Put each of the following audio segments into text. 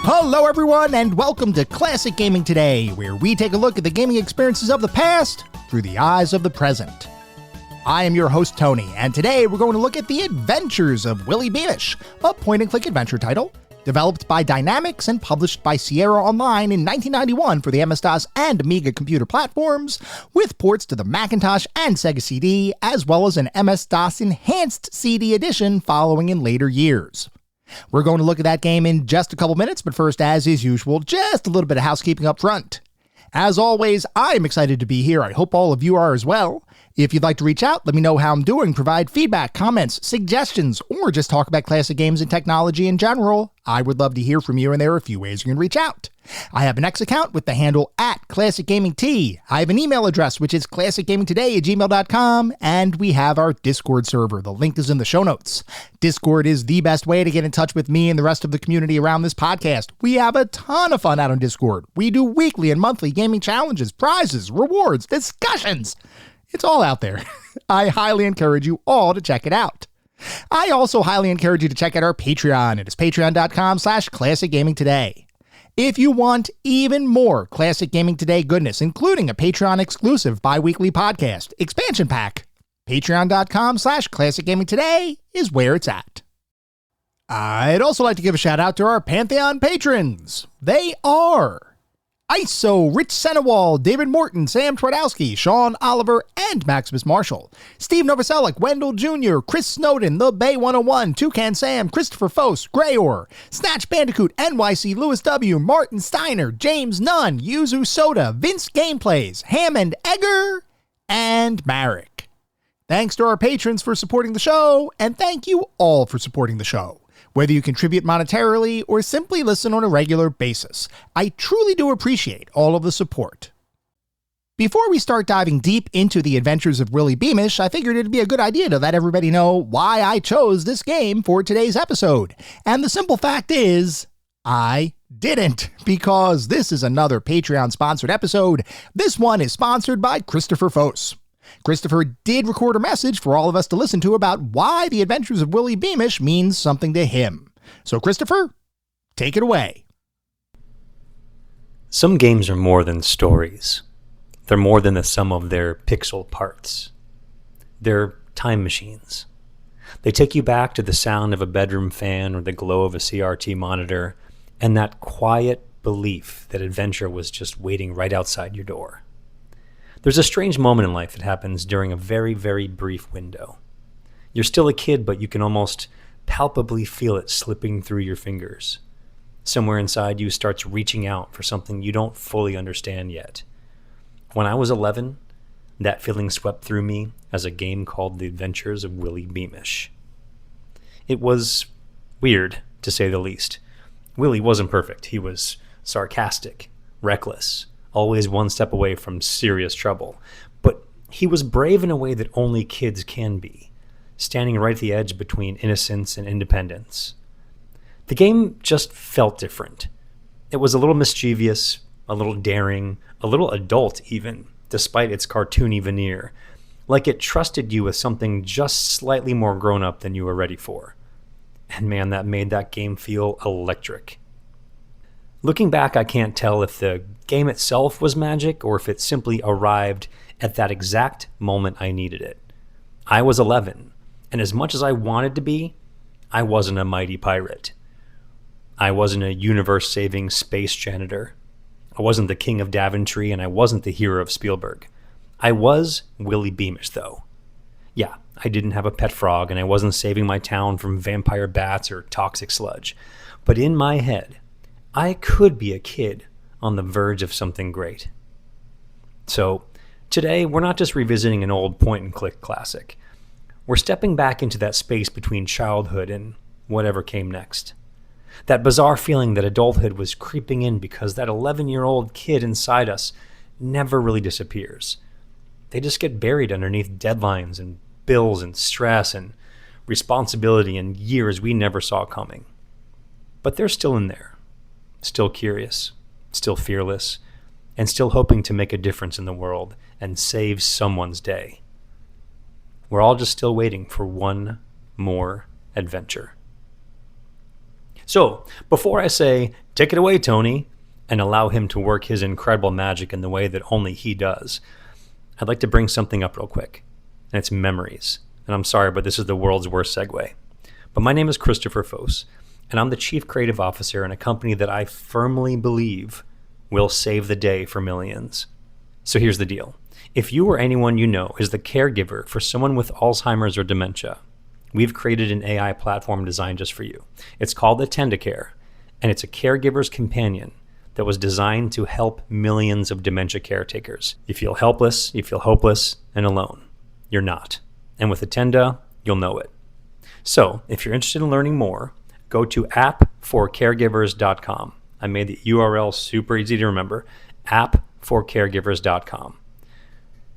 Hello everyone, and welcome to Classic Gaming Today, where we take a look at the gaming experiences of the past through the eyes of the present. I am your host Tony, and today we're going to look at the Adventures of Willy Beamish, a point-and-click adventure title developed by Dynamix and published by Sierra Online in 1991 for the MS-DOS and Amiga computer platforms, with ports to the Macintosh and Sega CD, as well as an MS-DOS enhanced CD edition following in later years. We're going to look at that game in just a couple minutes, but first, as is usual, just a little bit of housekeeping up front. As always, I'm excited to be here. I hope all of you are as well. If you'd like to reach out, let me know how I'm doing, provide feedback, comments, suggestions, or just talk about classic games and technology in general. I would love to hear from you, and there are a few ways you can reach out. I have an X account with the handle @ClassicGamingT. I have an email address, which is classicgamingtoday@gmail.com, and we have our Discord server. The link is in the show notes. Discord is the best way to get in touch with me and the rest of the community around this podcast. We have a ton of fun out on Discord. We do weekly and monthly gaming challenges, prizes, rewards, discussions. It's all out there. I highly encourage you all to check it out. I also highly encourage you to check out our Patreon. It is patreon.com/classicgamingtoday. If you want even more Classic Gaming Today goodness, including a Patreon exclusive bi-weekly podcast expansion pack, patreon.com/classicgamingtoday is where it's at. I'd also like to give a shout out to our Pantheon patrons. They are ISO, Rich Senewal, David Morton, Sam Twardowski, Sean Oliver, and Maximus Marshall, Steve Novoselic, Wendell Jr., Chris Snowden, The Bay 101, Toucan Sam, Christopher Fose, Grayor, Snatch Bandicoot, NYC, Lewis W., Martin Steiner, James Nunn, Yuzu Soda, Vince Gameplays, Hammond Egger, and Marek. Thanks to our patrons for supporting the show, and thank you all for supporting the show. Whether you contribute monetarily or simply listen on a regular basis, I truly do appreciate all of the support. Before we start diving deep into the Adventures of Willy Beamish, I figured it'd be a good idea to let everybody know why I chose this game for today's episode. And the simple fact is, I didn't, because this is another Patreon-sponsored episode. This one is sponsored by Christopher Fose. Christopher did record a message for all of us to listen to about why the Adventures of Willy Beamish means something to him. So Christopher, take it away. Some games are more than stories. They're more than the sum of their pixel parts. They're time machines. They take you back to the sound of a bedroom fan or the glow of a CRT monitor and that quiet belief that adventure was just waiting right outside your door. There's a strange moment in life that happens during a very, very brief window. You're still a kid, but you can almost palpably feel it slipping through your fingers. Somewhere inside you starts reaching out for something you don't fully understand yet. When I was 11, that feeling swept through me as a game called The Adventures of Willy Beamish. It was weird, to say the least. Willy wasn't perfect. He was sarcastic, reckless, always one step away from serious trouble. But he was brave in a way that only kids can be, standing right at the edge between innocence and independence. The game just felt different. It was a little mischievous, a little daring, a little adult even, despite its cartoony veneer, like it trusted you with something just slightly more grown up than you were ready for. And man, that made that game feel electric. Looking back, I can't tell if the game itself was magic or if it simply arrived at that exact moment I needed it. I was 11, and as much as I wanted to be, I wasn't a mighty pirate. I wasn't a universe-saving space janitor. I wasn't the king of Daventry, and I wasn't the hero of Spielberg. I was Willy Beamish, though. Yeah, I didn't have a pet frog, and I wasn't saving my town from vampire bats or toxic sludge. But in my head, I could be a kid on the verge of something great. So, today we're not just revisiting an old point-and-click classic. We're stepping back into that space between childhood and whatever came next. That bizarre feeling that adulthood was creeping in because that 11-year-old kid inside us never really disappears. They just get buried underneath deadlines and bills and stress and responsibility and years we never saw coming. But they're still in there. Still curious, still fearless, and still hoping to make a difference in the world and save someone's day. We're all just still waiting for one more adventure. So, before I say, take it away, Tony, and allow him to work his incredible magic in the way that only he does, I'd like to bring something up real quick, and it's memories. And I'm sorry, but this is the world's worst segue. But my name is Christopher Fose, and I'm the Chief Creative Officer in a company that I firmly believe will save the day for millions. So here's the deal. If you or anyone you know is the caregiver for someone with Alzheimer's or dementia, we've created an AI platform designed just for you. It's called Attend-A-Care, and it's a caregiver's companion that was designed to help millions of dementia caretakers. You feel helpless, you feel hopeless, and alone. You're not. And with Attenda, you'll know it. So, if you're interested in learning more, go to appforcaregivers.com. I made the URL super easy to remember, appforcaregivers.com.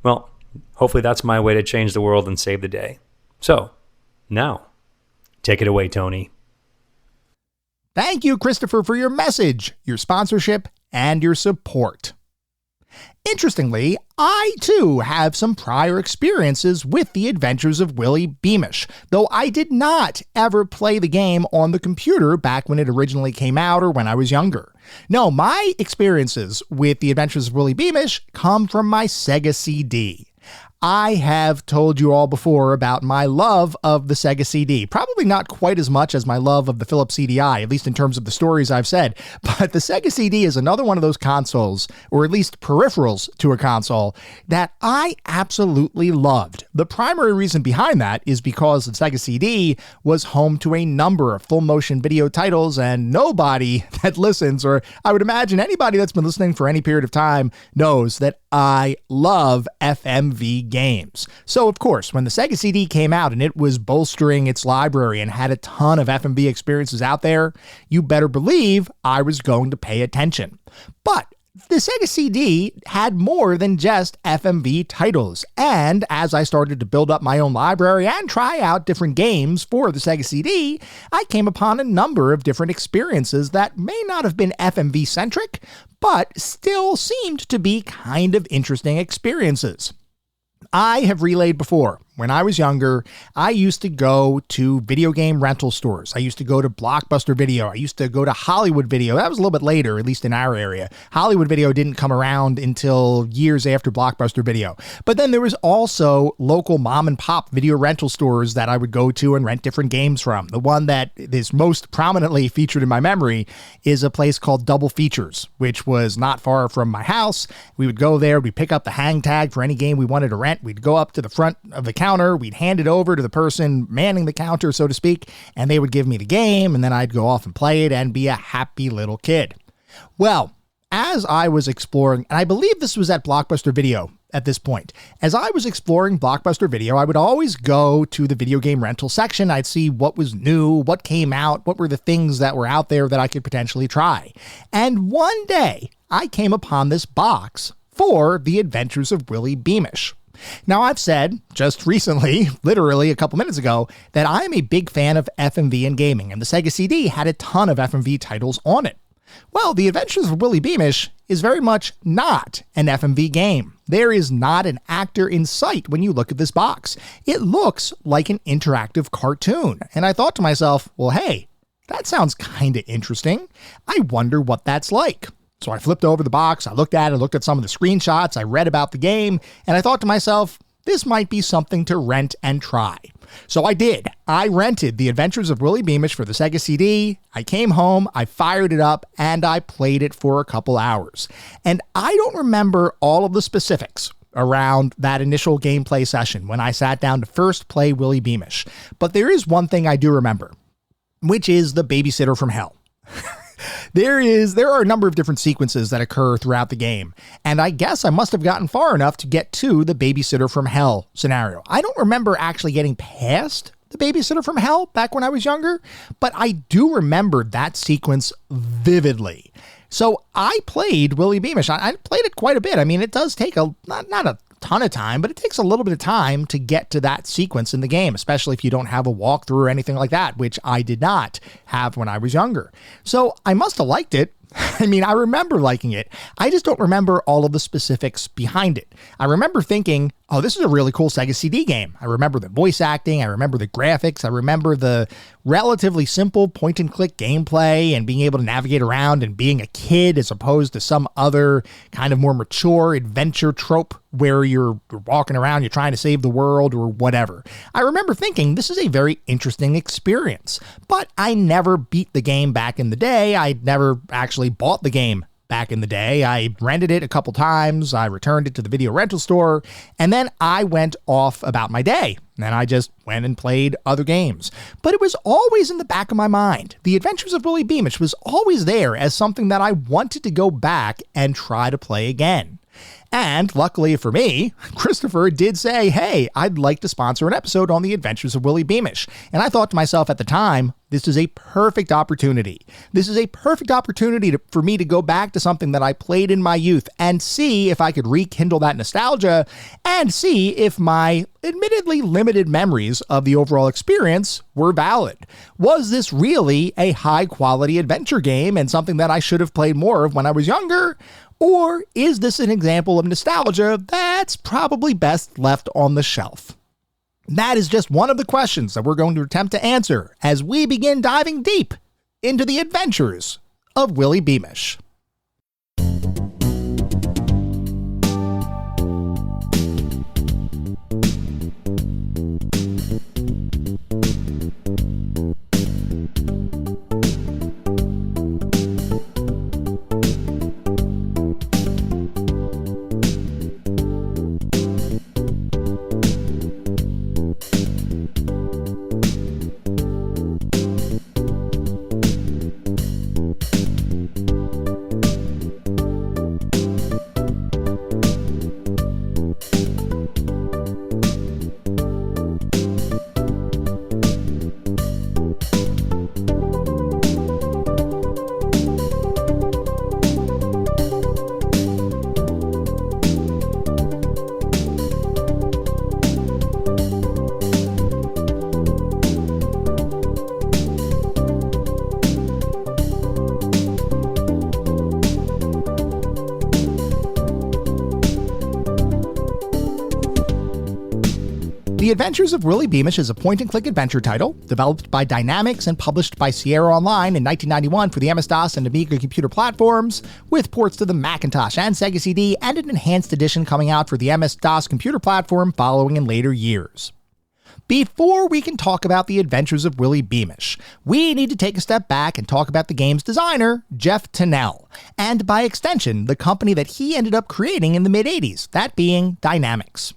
Well, hopefully that's my way to change the world and save the day. So, now, take it away, Tony. Thank you, Christopher, for your message, your sponsorship, and your support. Interestingly, I too have some prior experiences with the Adventures of Willy Beamish, though I did not ever play the game on the computer back when it originally came out or when I was younger. No, my experiences with the Adventures of Willy Beamish come from my Sega CD. I have told you all before about my love of the Sega CD. Probably not quite as much as my love of the Philips CDI, at least in terms of the stories I've said. But the Sega CD is another one of those consoles, or at least peripherals to a console, that I absolutely loved. The primary reason behind that is because the Sega CD was home to a number of full motion video titles, and nobody that listens, or I would imagine anybody that's been listening for any period of time, knows that I love FMV games. So, of course, when the Sega CD came out and it was bolstering its library and had a ton of FMV experiences out there, you better believe I was going to pay attention. But the Sega CD had more than just FMV titles, and as I started to build up my own library and try out different games for the Sega CD, I came upon a number of different experiences that may not have been FMV-centric, but still seemed to be kind of interesting experiences. I have relayed before. When I was younger, I used to go to video game rental stores. I used to go to Blockbuster Video. I used to go to Hollywood Video. That was a little bit later, at least in our area. Hollywood Video didn't come around until years after Blockbuster Video. But then there was also local mom and pop video rental stores that I would go to and rent different games from. The one that is most prominently featured in my memory is a place called Double Features, which was not far from my house. We would go there, we'd pick up the hang tag for any game we wanted to rent. We'd go up to the front of the counter, we'd hand it over to the person manning the counter, so to speak, and they would give me the game, and then I'd go off and play it and be a happy little kid. Well, as I was exploring, and I believe this was at Blockbuster Video at this point, as I was exploring Blockbuster Video, I would always go to the video game rental section. I'd see what was new, what came out, what were the things that were out there that I could potentially try. And one day, I came upon this box for the Adventures of Willy Beamish. Now, I've said just recently, literally a couple minutes ago, that I am a big fan of FMV and gaming, and the Sega CD had a ton of FMV titles on it. Well, The Adventures of Willy Beamish is very much not an FMV game. There is not an actor in sight when you look at this box. It looks like an interactive cartoon, and I thought to myself, well, hey, that sounds kind of interesting. I wonder what that's like. So I flipped over the box, I looked at some of the screenshots, I read about the game, and I thought to myself, this might be something to rent and try. So I did. I rented The Adventures of Willy Beamish for the Sega CD, I came home, I fired it up, and I played it for a couple hours. And I don't remember all of the specifics around that initial gameplay session when I sat down to first play Willy Beamish, but there is one thing I do remember, which is the babysitter from hell. There are a number of different sequences that occur throughout the game, and I guess I must have gotten far enough to get to the babysitter from hell scenario. I don't remember actually getting past the babysitter from hell back when I was younger, but I do remember that sequence vividly. So I played Willy Beamish. I played it quite a bit. I mean, it does take not a ton of time, but it takes a little bit of time to get to that sequence in the game, especially if you don't have a walkthrough or anything like that, which I did not have when I was younger. So I must have liked it. I mean, I remember liking it. I just don't remember all of the specifics behind it. I remember thinking, Oh, this is a really cool Sega CD game. I remember the voice acting, I remember the graphics, I remember the relatively simple point-and-click gameplay and being able to navigate around and being a kid as opposed to some other kind of more mature adventure trope where you're walking around, you're trying to save the world or whatever. I remember thinking this is a very interesting experience, but I never beat the game back in the day. I never actually bought the game back in the day. I rented it a couple times, I returned it to the video rental store, and then I went off about my day. And I just went and played other games. But it was always in the back of my mind. The Adventures of Willy Beamish was always there as something that I wanted to go back and try to play again. And luckily for me, Christopher did say, hey, I'd like to sponsor an episode on the Adventures of Willy Beamish. And I thought to myself at the time, this is a perfect opportunity. This is a perfect opportunity for me to go back to something that I played in my youth and see if I could rekindle that nostalgia and see if my admittedly limited memories of the overall experience were valid. Was this really a high quality adventure game and something that I should have played more of when I was younger? Or is this an example of nostalgia that's probably best left on the shelf? That is just one of the questions that we're going to attempt to answer as we begin diving deep into the adventures of Willy Beamish. The Adventures of Willy Beamish is a point-and-click adventure title developed by Dynamix and published by Sierra Online in 1991 for the MS-DOS and Amiga computer platforms, with ports to the Macintosh and Sega CD and an enhanced edition coming out for the MS-DOS computer platform following in later years. Before we can talk about the Adventures of Willy Beamish, we need to take a step back and talk about the game's designer, Jeff Tennell, and by extension, the company that he ended up creating in the mid-80s, that being Dynamix.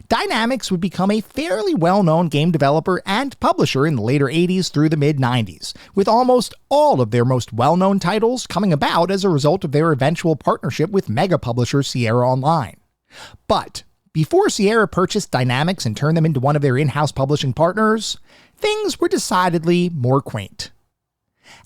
Dynamix would become a fairly well-known game developer and publisher in the later 80s through the mid-90s, with almost all of their most well-known titles coming about as a result of their eventual partnership with mega publisher Sierra Online. But before Sierra purchased Dynamix and turned them into one of their in-house publishing partners, things were decidedly more quaint.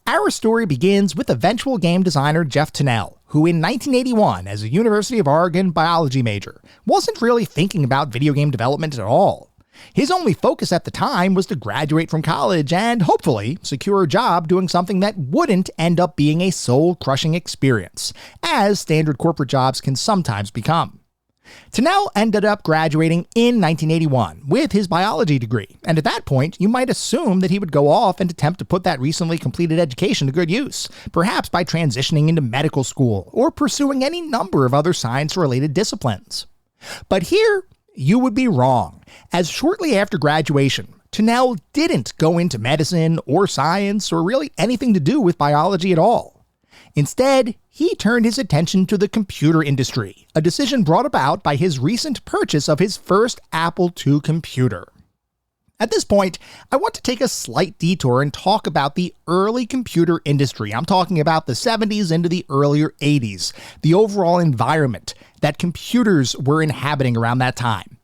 Our story begins with eventual game designer Jeff Tennell, who in 1981, as a University of Oregon biology major, wasn't really thinking about video game development at all. His only focus at the time was to graduate from college and, hopefully, secure a job doing something that wouldn't end up being a soul-crushing experience, as standard corporate jobs can sometimes become. Tennell ended up graduating in 1981 with his biology degree, and at that point, you might assume that he would go off and attempt to put that recently completed education to good use, perhaps by transitioning into medical school or pursuing any number of other science-related disciplines. But here, you would be wrong, as shortly after graduation, Tennell didn't go into medicine or science or really anything to do with biology at all. Instead, he turned his attention to the computer industry, a decision brought about by his recent purchase of his first Apple II computer. At this point, I want to take a slight detour and talk about the early computer industry. I'm talking about the 70s into the earlier 80s, the overall environment that computers were inhabiting around that time.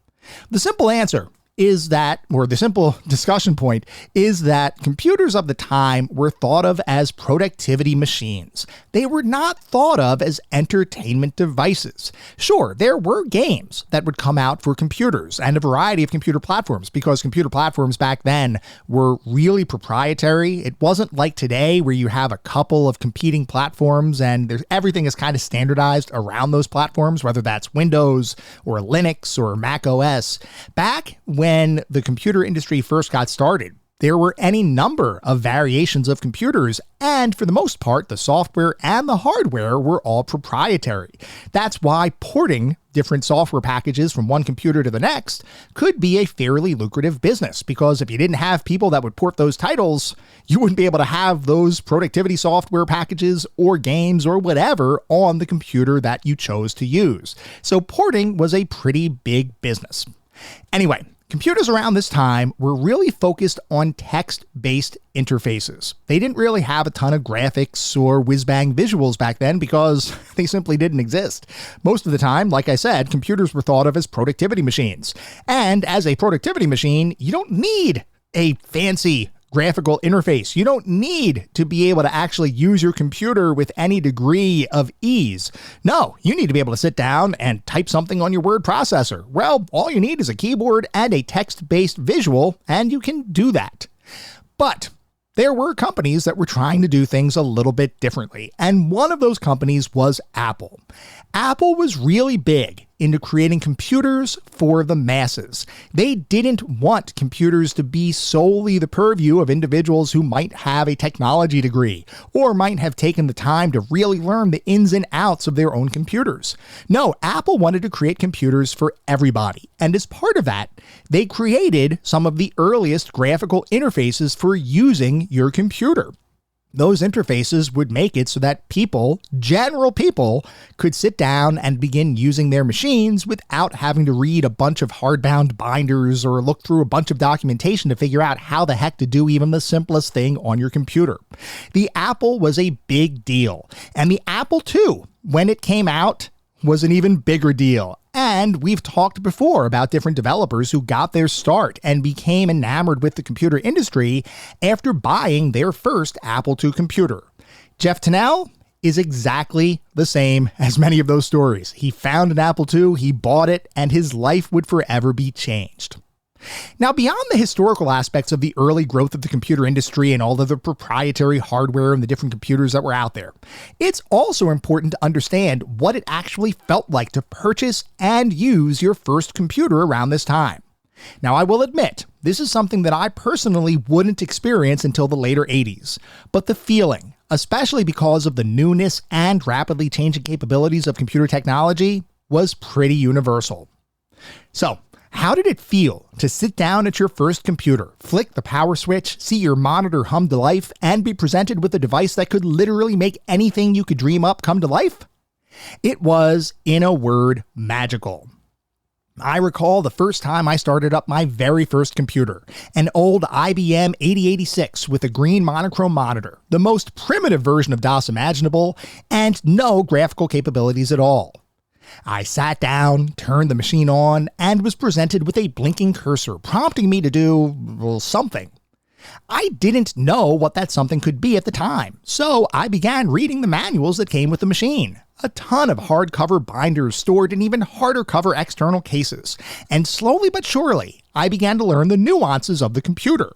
The simple answer is that, or the simple discussion point is that computers of the time were thought of as productivity machines. They were not thought of as entertainment devices. Sure, there were games that would come out for computers and a variety of computer platforms, because computer platforms back then were really proprietary. It wasn't like today where you have a couple of competing platforms and everything is kind of standardized around those platforms, whether that's Windows or Linux or Mac OS. Back when the computer industry first got started, there were any number of variations of computers, and for the most part, the software and the hardware were all proprietary. That's why porting different software packages from one computer to the next could be a fairly lucrative business, because if you didn't have people that would port those titles, you wouldn't be able to have those productivity software packages or games or whatever on the computer that you chose to use. So porting was a pretty big business. Anyway, computers around this time were really focused on text-based interfaces. They didn't really have a ton of graphics or whiz-bang visuals back then because they simply didn't exist. Most of the time, like I said, computers were thought of as productivity machines. And as a productivity machine, you don't need a fancy graphical interface. You don't need to be able to actually use your computer with any degree of ease. No, you need to be able to sit down and type something on your word processor. Well, all you need is a keyboard and a text-based visual, and you can do that. But there were companies that were trying to do things a little bit differently, and one of those companies was Apple. Apple was really big into creating computers for the masses. They didn't want computers to be solely the purview of individuals who might have a technology degree or might have taken the time to really learn the ins and outs of their own computers. No, Apple wanted to create computers for everybody. And as part of that, they created some of the earliest graphical interfaces for using your computer. Those interfaces would make it so that people, general people, could sit down and begin using their machines without having to read a bunch of hardbound binders or look through a bunch of documentation to figure out how the heck to do even the simplest thing on your computer. The Apple was a big deal, and the Apple II, when it came out, was an even bigger deal. And we've talked before about different developers who got their start and became enamored with the computer industry after buying their first Apple II computer. Jeff Tennell is exactly the same as many of those stories. He found an Apple II, he bought it, and his life would forever be changed. Now, beyond the historical aspects of the early growth of the computer industry and all of the proprietary hardware and the different computers that were out there, it's also important to understand what it actually felt like to purchase and use your first computer around this time. Now, I will admit, this is something that I personally wouldn't experience until the later 80s, but the feeling, especially because of the newness and rapidly changing capabilities of computer technology, was pretty universal. So, how did it feel to sit down at your first computer, flick the power switch, see your monitor hum to life, and be presented with a device that could literally make anything you could dream up come to life? It was, in a word, magical. I recall the first time I started up my very first computer, an old IBM 8086 with a green monochrome monitor, the most primitive version of DOS imaginable, and no graphical capabilities at all. I sat down, turned the machine on, and was presented with a blinking cursor prompting me to do, well, something. I didn't know what that something could be at the time, so I began reading the manuals that came with the machine. A ton of hardcover binders stored in even harder cover external cases, and slowly but surely, I began to learn the nuances of the computer.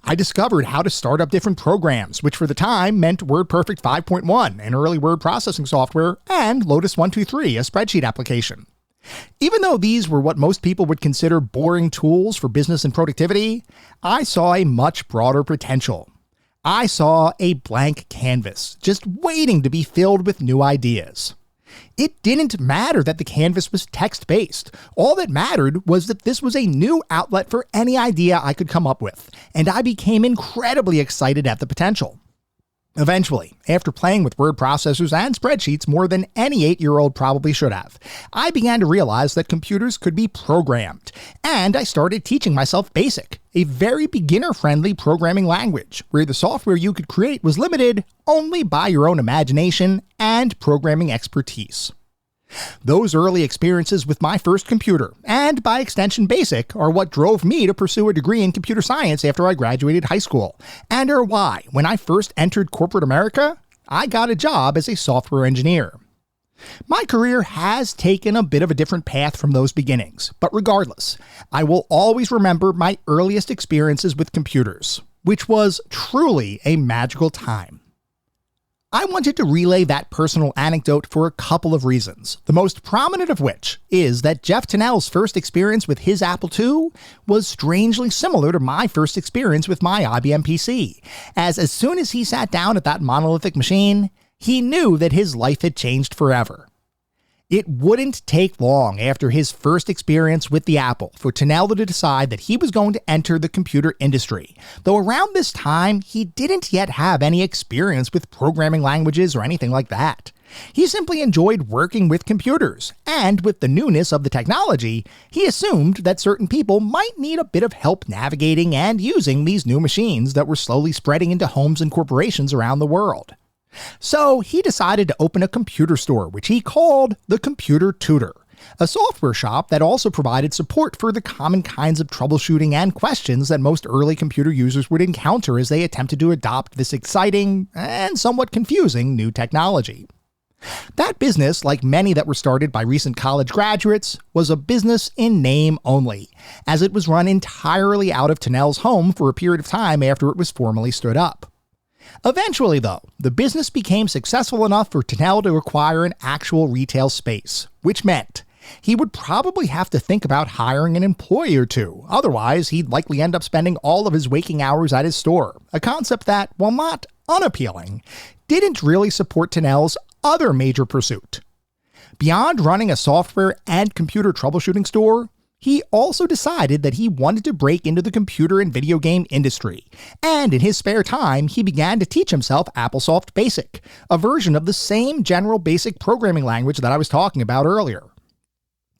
I discovered how to start up different programs, which for the time meant WordPerfect 5.1, an early word processing software, and Lotus 123, a spreadsheet application. Even though these were what most people would consider boring tools for business and productivity, I saw a much broader potential. I saw a blank canvas, just waiting to be filled with new ideas. It didn't matter that the canvas was text-based. All that mattered was that this was a new outlet for any idea I could come up with, and I became incredibly excited at the potential. Eventually, after playing with word processors and spreadsheets more than any 8-year-old probably should have, I began to realize that computers could be programmed, and I started teaching myself BASIC, a very beginner-friendly programming language, where the software you could create was limited only by your own imagination and programming expertise. Those early experiences with my first computer, and by extension BASIC, are what drove me to pursue a degree in computer science after I graduated high school, and are why, when I first entered corporate America, I got a job as a software engineer. My career has taken a bit of a different path from those beginnings, but regardless, I will always remember my earliest experiences with computers, which was truly a magical time. I wanted to relay that personal anecdote for a couple of reasons, the most prominent of which is that Jeff Tunnell's first experience with his Apple II was strangely similar to my first experience with my IBM PC, as soon as he sat down at that monolithic machine, he knew that his life had changed forever. It wouldn't take long after his first experience with the Apple for Tunnell to decide that he was going to enter the computer industry, though around this time he didn't yet have any experience with programming languages or anything like that. He simply enjoyed working with computers, and with the newness of the technology, he assumed that certain people might need a bit of help navigating and using these new machines that were slowly spreading into homes and corporations around the world. So he decided to open a computer store, which he called the Computer Tutor, a software shop that also provided support for the common kinds of troubleshooting and questions that most early computer users would encounter as they attempted to adopt this exciting and somewhat confusing new technology. That business, like many that were started by recent college graduates, was a business in name only, as it was run entirely out of Tunnell's home for a period of time after it was formally stood up. Eventually, though, the business became successful enough for Tunnell to acquire an actual retail space, which meant he would probably have to think about hiring an employee or two. Otherwise, he'd likely end up spending all of his waking hours at his store, a concept that, while not unappealing, didn't really support Tunnell's other major pursuit. Beyond running a software and computer troubleshooting store, he also decided that he wanted to break into the computer and video game industry, and in his spare time, he began to teach himself AppleSoft Basic, a version of the same general basic programming language that I was talking about earlier.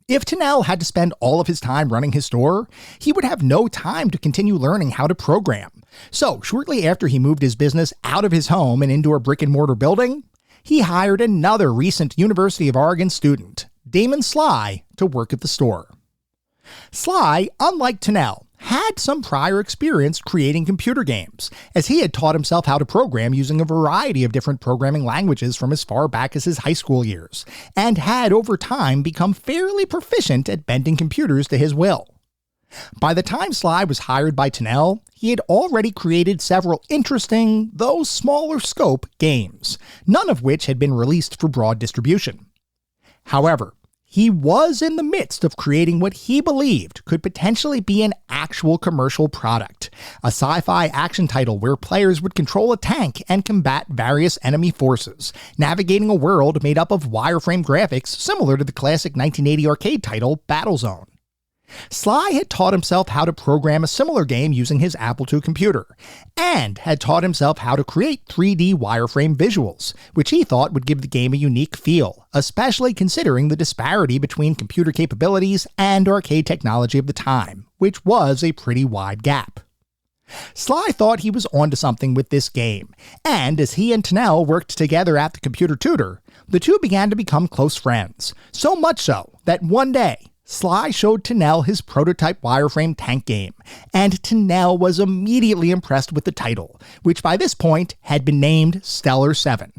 If Tunnell had to spend all of his time running his store, he would have no time to continue learning how to program. So, shortly after he moved his business out of his home and into a brick-and-mortar building, he hired another recent University of Oregon student, Damon Sly, to work at the store. Sly, unlike Tunnell, had some prior experience creating computer games, as he had taught himself how to program using a variety of different programming languages from as far back as his high school years, and had over time become fairly proficient at bending computers to his will. By the time Sly was hired by Tunnell, he had already created several interesting, though smaller scope, games, none of which had been released for broad distribution. However, he was in the midst of creating what he believed could potentially be an actual commercial product, a sci-fi action title where players would control a tank and combat various enemy forces, navigating a world made up of wireframe graphics similar to the classic 1980 arcade title Battlezone. Sly had taught himself how to program a similar game using his Apple II computer, and had taught himself how to create 3D wireframe visuals, which he thought would give the game a unique feel, especially considering the disparity between computer capabilities and arcade technology of the time, which was a pretty wide gap. Sly thought he was onto something with this game, and as he and Tunnell worked together at the Computer Tutor, the two began to become close friends, so much so that one day, Sly showed Tunnell his prototype wireframe tank game, and Tunnell was immediately impressed with the title, which by this point had been named Stellar 7.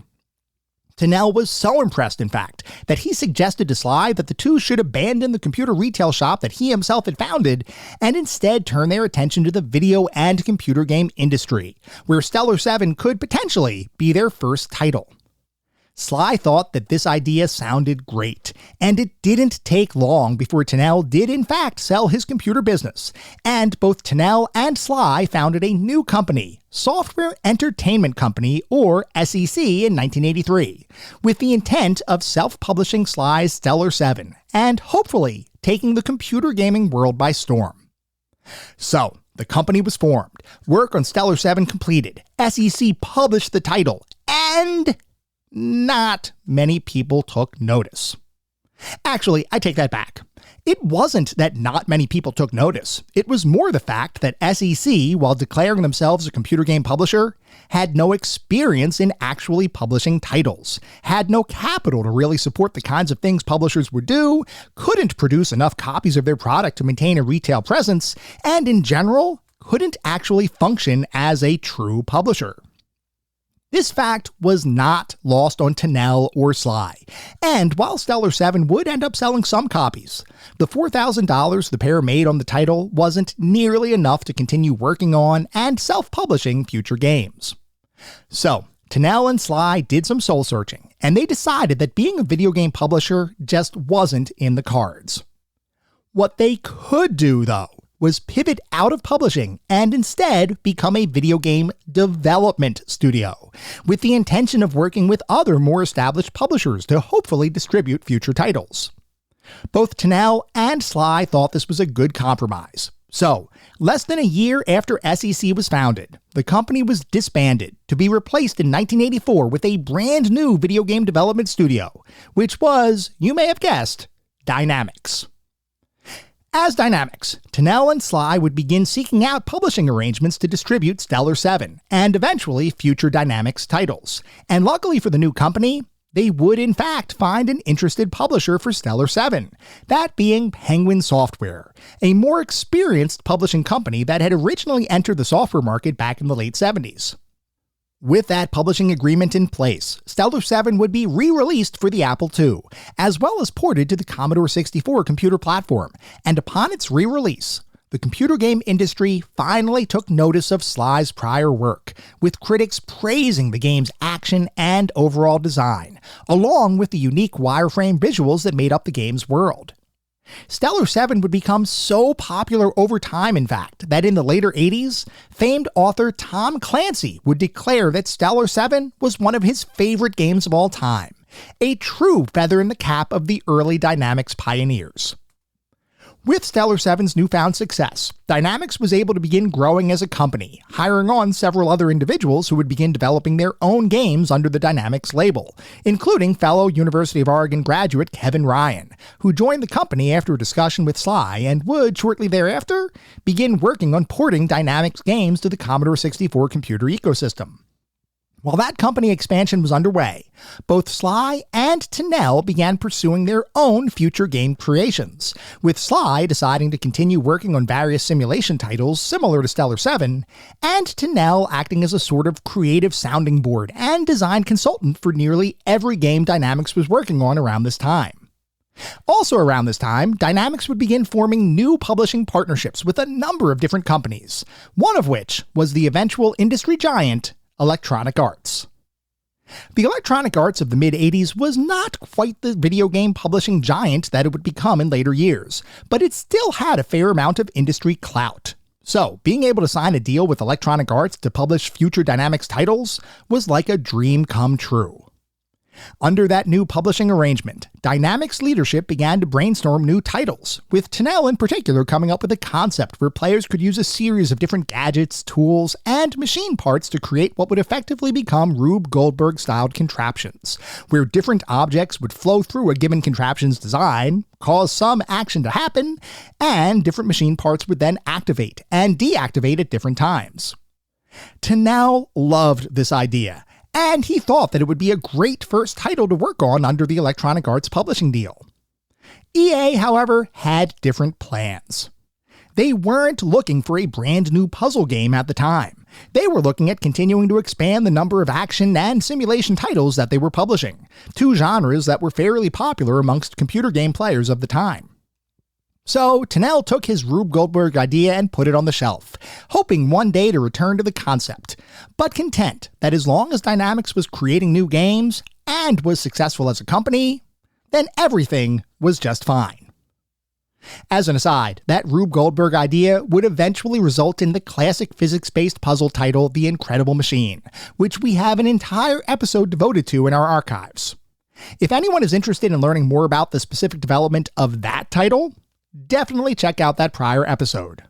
Tunnell was so impressed, in fact, that he suggested to Sly that the two should abandon the computer retail shop that he himself had founded and instead turn their attention to the video and computer game industry, where Stellar 7 could potentially be their first title. Sly thought that this idea sounded great, and it didn't take long before Tunnell did in fact sell his computer business, and both Tunnell and Sly founded a new company, Software Entertainment Company, or SEC, in 1983, with the intent of self-publishing Sly's Stellar 7, and hopefully taking the computer gaming world by storm. So, the company was formed, work on Stellar 7 completed, SEC published the title, and not many people took notice. Actually, I take that back. It wasn't that not many people took notice. It was more the fact that SEC, while declaring themselves a computer game publisher, had no experience in actually publishing titles, had no capital to really support the kinds of things publishers would do, couldn't produce enough copies of their product to maintain a retail presence, and in general, couldn't actually function as a true publisher. This fact was not lost on Tennell or Sly, and while Stellar 7 would end up selling some copies, the $4,000 the pair made on the title wasn't nearly enough to continue working on and self-publishing future games. So, Tennell and Sly did some soul-searching, and they decided that being a video game publisher just wasn't in the cards. What they could do, though, was pivot out of publishing and instead become a video game development studio, with the intention of working with other more established publishers to hopefully distribute future titles. Both Tennell and Sly thought this was a good compromise. So, less than a year after SEC was founded, the company was disbanded to be replaced in 1984 with a brand new video game development studio, which was, you may have guessed, Dynamix. As Dynamix, Tennell and Sly would begin seeking out publishing arrangements to distribute Stellar 7, and eventually future Dynamix titles. And luckily for the new company, they would in fact find an interested publisher for Stellar 7, that being Penguin Software, a more experienced publishing company that had originally entered the software market back in the late 70s. With that publishing agreement in place, Stellar 7 would be re-released for the Apple II, as well as ported to the Commodore 64 computer platform, and upon its re-release, the computer game industry finally took notice of Sly's prior work, with critics praising the game's action and overall design, along with the unique wireframe visuals that made up the game's world. Stellar 7 would become so popular over time, in fact, that in the later 80s, famed author Tom Clancy would declare that Stellar 7 was one of his favorite games of all time, a true feather in the cap of the early Dynamix pioneers. With Stellar 7's newfound success, Dynamix was able to begin growing as a company, hiring on several other individuals who would begin developing their own games under the Dynamix label, including fellow University of Oregon graduate Kevin Ryan, who joined the company after a discussion with Sly and would, shortly thereafter, begin working on porting Dynamix games to the Commodore 64 computer ecosystem. While that company expansion was underway, both Sly and Tennell began pursuing their own future game creations, with Sly deciding to continue working on various simulation titles similar to Stellar 7, and Tennell acting as a sort of creative sounding board and design consultant for nearly every game Dynamix was working on around this time. Also around this time, Dynamix would begin forming new publishing partnerships with a number of different companies, one of which was the eventual industry giant Electronic Arts. The Electronic Arts of the mid-80s was not quite the video game publishing giant that it would become in later years, but it still had a fair amount of industry clout. So, being able to sign a deal with Electronic Arts to publish future Dynamix titles was like a dream come true. Under that new publishing arrangement, Dynamix leadership began to brainstorm new titles, with Tennell in particular coming up with a concept where players could use a series of different gadgets, tools, and machine parts to create what would effectively become Rube Goldberg-styled contraptions, where different objects would flow through a given contraption's design, cause some action to happen, and different machine parts would then activate and deactivate at different times. Tennell loved this idea, and he thought that it would be a great first title to work on under the Electronic Arts publishing deal. EA, however, had different plans. They weren't looking for a brand new puzzle game at the time. They were looking at continuing to expand the number of action and simulation titles that they were publishing, two genres that were fairly popular amongst computer game players of the time. So, Tennell took his Rube Goldberg idea and put it on the shelf, hoping one day to return to the concept, but content that as long as Dynamix was creating new games and was successful as a company, then everything was just fine. As an aside, that Rube Goldberg idea would eventually result in the classic physics-based puzzle title The Incredible Machine, which we have an entire episode devoted to in our archives. If anyone is interested in learning more about the specific development of that title, definitely check out that prior episode.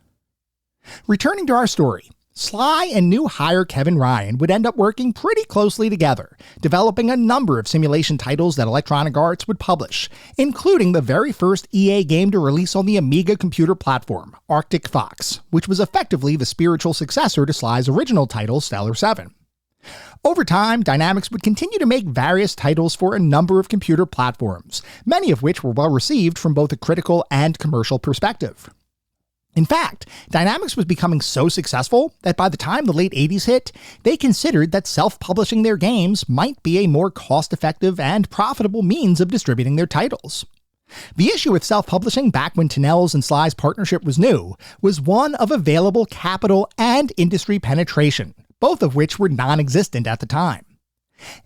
Returning to our story, Sly and new hire Kevin Ryan would end up working pretty closely together, developing a number of simulation titles that Electronic Arts would publish, including the very first EA game to release on the Amiga computer platform, Arctic Fox, which was effectively the spiritual successor to Sly's original title, Stellar 7. Over time, Dynamix would continue to make various titles for a number of computer platforms, many of which were well received from both a critical and commercial perspective. In fact, Dynamix was becoming so successful that by the time the late 80s hit, they considered that self-publishing their games might be a more cost-effective and profitable means of distributing their titles. The issue with self-publishing back when Tennell's and Sly's partnership was new was one of available capital and industry penetration, both of which were non-existent at the time.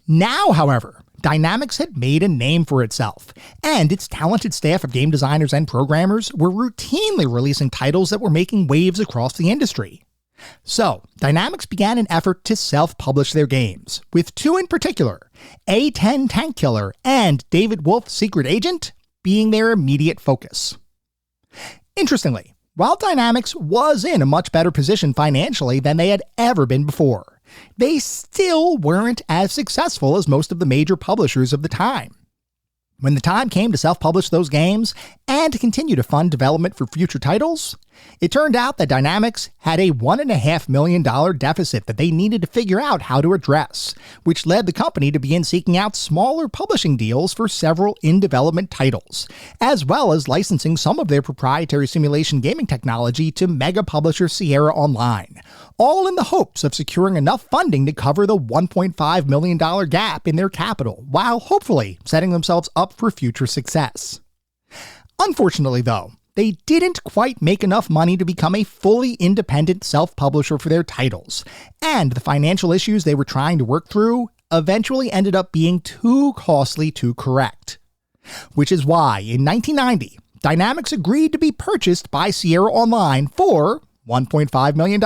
Now, however, Dynamix had made a name for itself, and its talented staff of game designers and programmers were routinely releasing titles that were making waves across the industry. So, Dynamix began an effort to self-publish their games, with two in particular, A-10 Tank Killer and David Wolf's Secret Agent, being their immediate focus. Interestingly, while Dynamix was in a much better position financially than they had ever been before, they still weren't as successful as most of the major publishers of the time. When the time came to self-publish those games and to continue to fund development for future titles, it turned out that Dynamix had a $1.5 million deficit that they needed to figure out how to address, which led the company to begin seeking out smaller publishing deals for several in-development titles, as well as licensing some of their proprietary simulation gaming technology to mega publisher Sierra Online, all in the hopes of securing enough funding to cover the $1.5 million gap in their capital, while hopefully setting themselves up for future success. Unfortunately, though, they didn't quite make enough money to become a fully independent self-publisher for their titles, and the financial issues they were trying to work through eventually ended up being too costly to correct. Which is why, in 1990, Dynamix agreed to be purchased by Sierra Online for $1.5 million,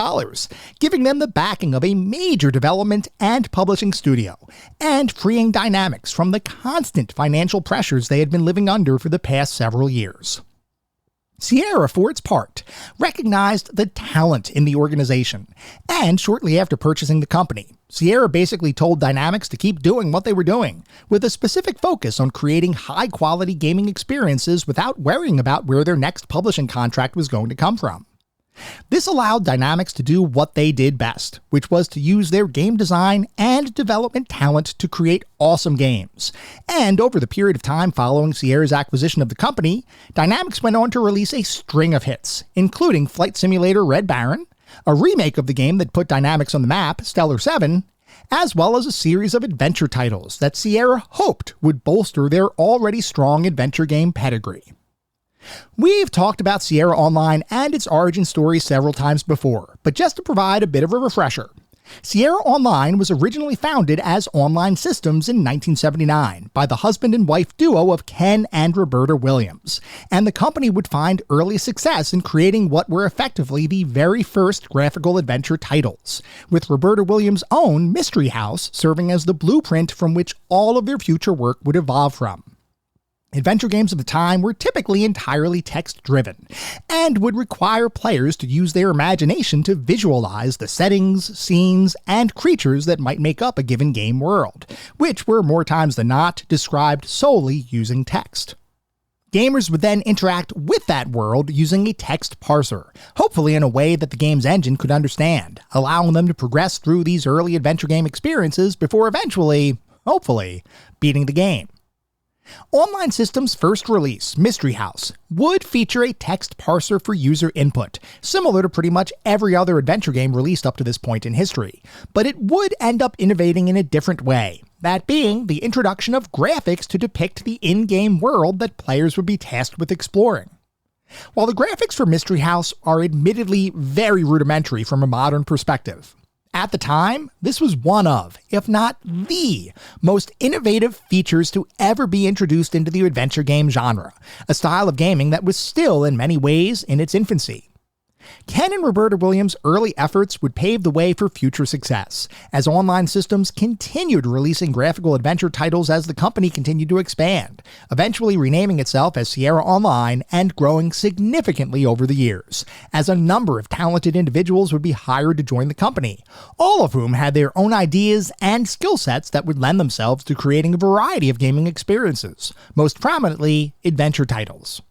giving them the backing of a major development and publishing studio, and freeing Dynamix from the constant financial pressures they had been living under for the past several years. Sierra, for its part, recognized the talent in the organization, and shortly after purchasing the company, Sierra basically told Dynamix to keep doing what they were doing, with a specific focus on creating high-quality gaming experiences without worrying about where their next publishing contract was going to come from. This allowed Dynamix to do what they did best, which was to use their game design and development talent to create awesome games. And over the period of time following Sierra's acquisition of the company, Dynamix went on to release a string of hits, including Flight Simulator Red Baron, a remake of the game that put Dynamix on the map, Stellar 7, as well as a series of adventure titles that Sierra hoped would bolster their already strong adventure game pedigree. We've talked about Sierra Online and its origin story several times before, but just to provide a bit of a refresher, Sierra Online was originally founded as Online Systems in 1979 by the husband and wife duo of Ken and Roberta Williams, and the company would find early success in creating what were effectively the very first graphical adventure titles, with Roberta Williams' own Mystery House serving as the blueprint from which all of their future work would evolve from. Adventure games of the time were typically entirely text-driven, and would require players to use their imagination to visualize the settings, scenes, and creatures that might make up a given game world, which were more times than not described solely using text. Gamers would then interact with that world using a text parser, hopefully in a way that the game's engine could understand, allowing them to progress through these early adventure game experiences before eventually, hopefully, beating the game. Online Systems' first release, Mystery House, would feature a text parser for user input, similar to pretty much every other adventure game released up to this point in history, but it would end up innovating in a different way, that being the introduction of graphics to depict the in-game world that players would be tasked with exploring. While the graphics for Mystery House are admittedly very rudimentary from a modern perspective, at the time, this was one of, if not the, most innovative features to ever be introduced into the adventure game genre, a style of gaming that was still in many ways in its infancy. Ken and Roberta Williams' early efforts would pave the way for future success, as online systems continued releasing graphical adventure titles as the company continued to expand, eventually renaming itself as Sierra Online and growing significantly over the years, as a number of talented individuals would be hired to join the company, all of whom had their own ideas and skill sets that would lend themselves to creating a variety of gaming experiences, most prominently adventure titles.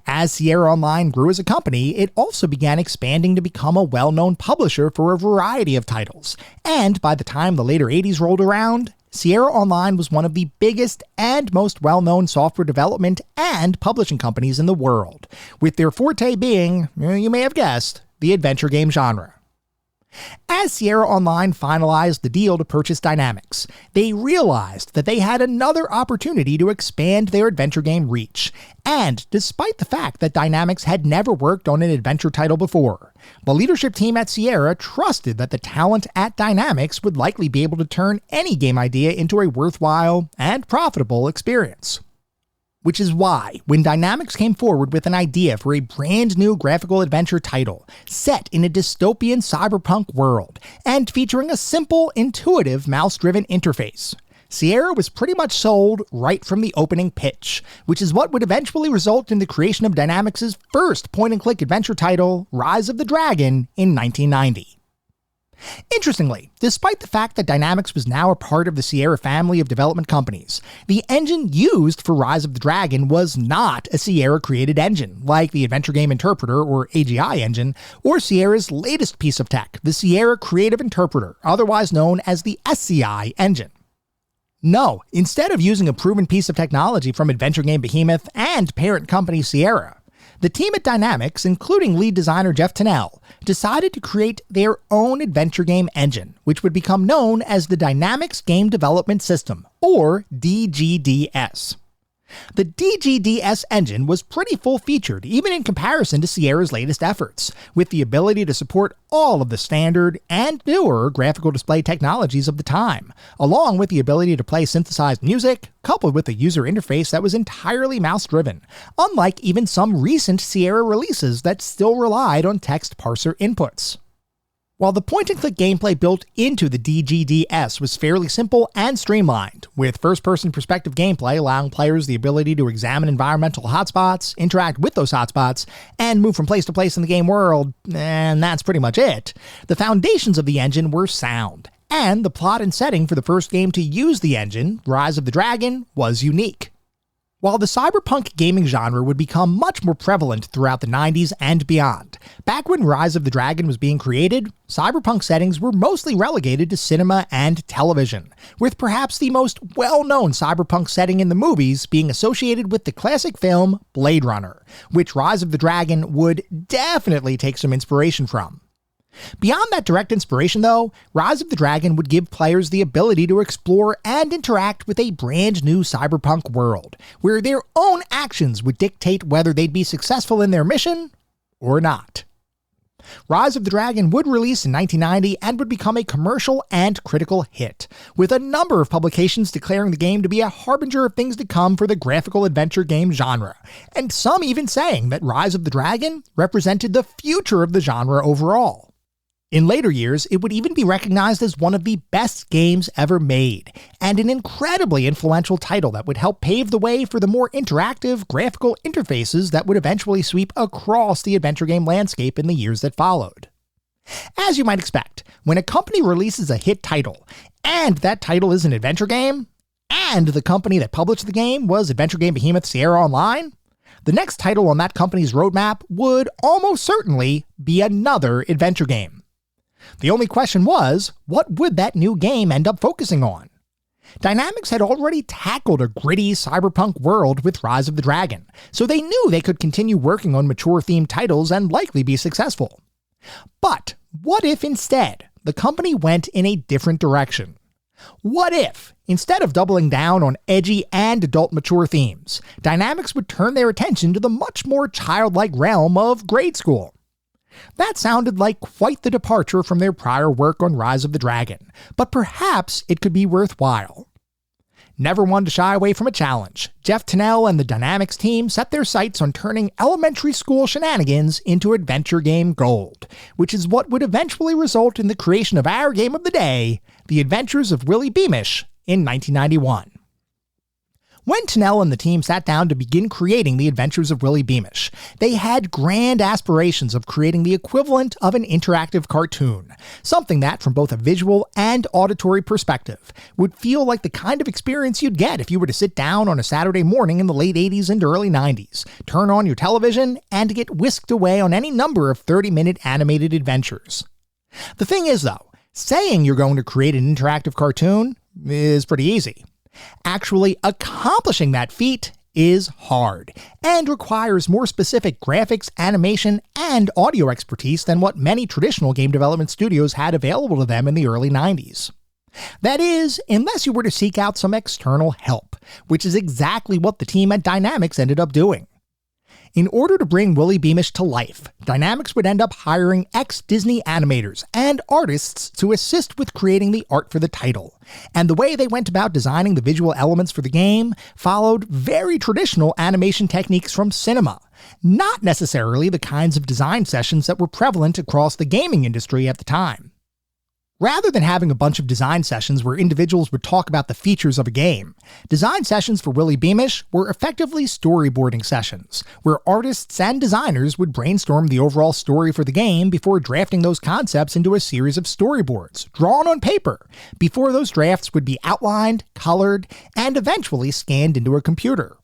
As Sierra Online grew as a company, it also began expanding to become a well-known publisher for a variety of titles, and by the time the later 80s rolled around, Sierra Online was one of the biggest and most well-known software development and publishing companies in the world, with their forte being, you may have guessed, the adventure game genre. As Sierra Online finalized the deal to purchase Dynamix, they realized that they had another opportunity to expand their adventure game reach, and despite the fact that Dynamix had never worked on an adventure title before, the leadership team at Sierra trusted that the talent at Dynamix would likely be able to turn any game idea into a worthwhile and profitable experience. Which is why, when Dynamix came forward with an idea for a brand new graphical adventure title, set in a dystopian cyberpunk world, and featuring a simple, intuitive mouse-driven interface, Sierra was pretty much sold right from the opening pitch, which is what would eventually result in the creation of Dynamix's first point-and-click adventure title, Rise of the Dragon, in 1990. Interestingly, despite the fact that Dynamix was now a part of the Sierra family of development companies, the engine used for Rise of the Dragon was not a Sierra-created engine, like the Adventure Game Interpreter, or AGI engine, or Sierra's latest piece of tech, the Sierra Creative Interpreter, otherwise known as the SCI engine. No, instead of using a proven piece of technology from adventure game behemoth and parent company Sierra, the team at Dynamix, including lead designer Jeff Tennell, decided to create their own adventure game engine, which would become known as the Dynamix Game Development System, or DGDS. The DGDS engine was pretty full-featured, even in comparison to Sierra's latest efforts, with the ability to support all of the standard and newer graphical display technologies of the time, along with the ability to play synthesized music, coupled with a user interface that was entirely mouse-driven, unlike even some recent Sierra releases that still relied on text parser inputs. While the point-and-click gameplay built into the DGDS was fairly simple and streamlined, with first-person perspective gameplay allowing players the ability to examine environmental hotspots, interact with those hotspots, and move from place to place in the game world, and that's pretty much it, the foundations of the engine were sound, and the plot and setting for the first game to use the engine, Rise of the Dragon, was unique. While the cyberpunk gaming genre would become much more prevalent throughout the 90s and beyond, back when Rise of the Dragon was being created, cyberpunk settings were mostly relegated to cinema and television, with perhaps the most well-known cyberpunk setting in the movies being associated with the classic film Blade Runner, which Rise of the Dragon would definitely take some inspiration from. Beyond that direct inspiration, though, Rise of the Dragon would give players the ability to explore and interact with a brand new cyberpunk world, where their own actions would dictate whether they'd be successful in their mission or not. Rise of the Dragon would release in 1990 and would become a commercial and critical hit, with a number of publications declaring the game to be a harbinger of things to come for the graphical adventure game genre, and some even saying that Rise of the Dragon represented the future of the genre overall. In later years, it would even be recognized as one of the best games ever made, and an incredibly influential title that would help pave the way for the more interactive graphical interfaces that would eventually sweep across the adventure game landscape in the years that followed. As you might expect, when a company releases a hit title, and that title is an adventure game, and the company that published the game was adventure game behemoth Sierra Online, the next title on that company's roadmap would almost certainly be another adventure game. The only question was, what would that new game end up focusing on? Dynamix had already tackled a gritty cyberpunk world with Rise of the Dragon, so they knew they could continue working on mature-themed titles and likely be successful. But what if instead the company went in a different direction? What if, instead of doubling down on edgy and adult mature themes, Dynamix would turn their attention to the much more childlike realm of grade school? That sounded like quite the departure from their prior work on Rise of the Dragon, but perhaps it could be worthwhile. Never one to shy away from a challenge, Jeff Tennell and the Dynamix team set their sights on turning elementary school shenanigans into adventure game gold, which is what would eventually result in the creation of our game of the day, The Adventures of Willy Beamish, in 1991. When Tennell and the team sat down to begin creating The Adventures of Willy Beamish, they had grand aspirations of creating the equivalent of an interactive cartoon, something that, from both a visual and auditory perspective, would feel like the kind of experience you'd get if you were to sit down on a Saturday morning in the late 80s and early 90s, turn on your television, and get whisked away on any number of 30-minute animated adventures. The thing is, though, saying you're going to create an interactive cartoon is pretty easy. Actually accomplishing that feat is hard and requires more specific graphics, animation, and audio expertise than what many traditional game development studios had available to them in the early 90s. That is, unless you were to seek out some external help, which is exactly what the team at Dynamix ended up doing. In order to bring Willy Beamish to life, Dynamix would end up hiring ex-Disney animators and artists to assist with creating the art for the title, and the way they went about designing the visual elements for the game followed very traditional animation techniques from cinema, not necessarily the kinds of design sessions that were prevalent across the gaming industry at the time. Rather than having a bunch of design sessions where individuals would talk about the features of a game, design sessions for Willy Beamish were effectively storyboarding sessions, where artists and designers would brainstorm the overall story for the game before drafting those concepts into a series of storyboards, drawn on paper, before those drafts would be outlined, colored, and eventually scanned into a computer.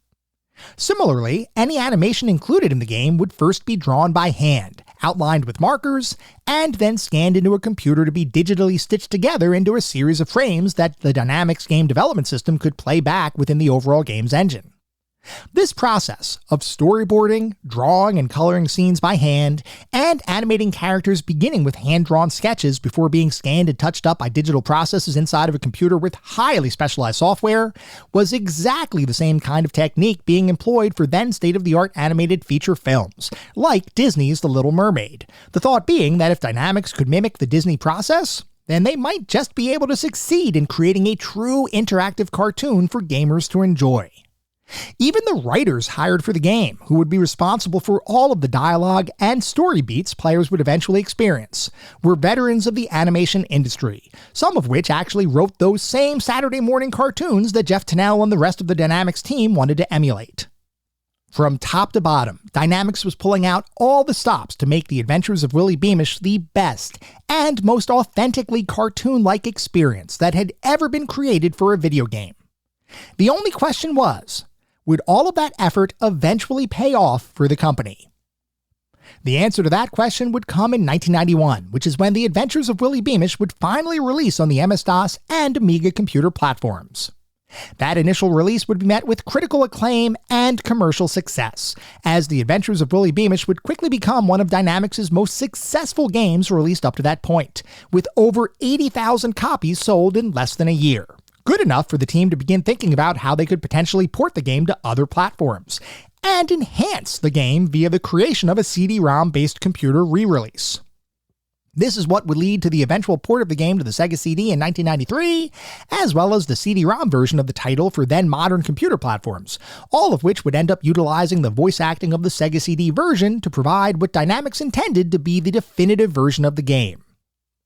Similarly, any animation included in the game would first be drawn by hand, outlined with markers, and then scanned into a computer to be digitally stitched together into a series of frames that the Dynamix game development system could play back within the overall game's engine. This process of storyboarding, drawing and coloring scenes by hand, and animating characters beginning with hand-drawn sketches before being scanned and touched up by digital processes inside of a computer with highly specialized software was exactly the same kind of technique being employed for then state-of-the-art animated feature films, like Disney's The Little Mermaid. The thought being that if Dynamix could mimic the Disney process, then they might just be able to succeed in creating a true interactive cartoon for gamers to enjoy. Even the writers hired for the game, who would be responsible for all of the dialogue and story beats players would eventually experience, were veterans of the animation industry, some of which actually wrote those same Saturday morning cartoons that Jeff Tennell and the rest of the Dynamix team wanted to emulate. From top to bottom, Dynamix was pulling out all the stops to make The Adventures of Willy Beamish the best and most authentically cartoon-like experience that had ever been created for a video game. The only question was, would all of that effort eventually pay off for the company? The answer to that question would come in 1991, which is when The Adventures of Willy Beamish would finally release on the MS-DOS and Amiga computer platforms. That initial release would be met with critical acclaim and commercial success, as The Adventures of Willy Beamish would quickly become one of Dynamix's most successful games released up to that point, with over 80,000 copies sold in less than a year. Good enough for the team to begin thinking about how they could potentially port the game to other platforms, and enhance the game via the creation of a CD-ROM-based computer re-release. This is what would lead to the eventual port of the game to the Sega CD in 1993, as well as the CD-ROM version of the title for then modern computer platforms, all of which would end up utilizing the voice acting of the Sega CD version to provide what Dynamix intended to be the definitive version of the game.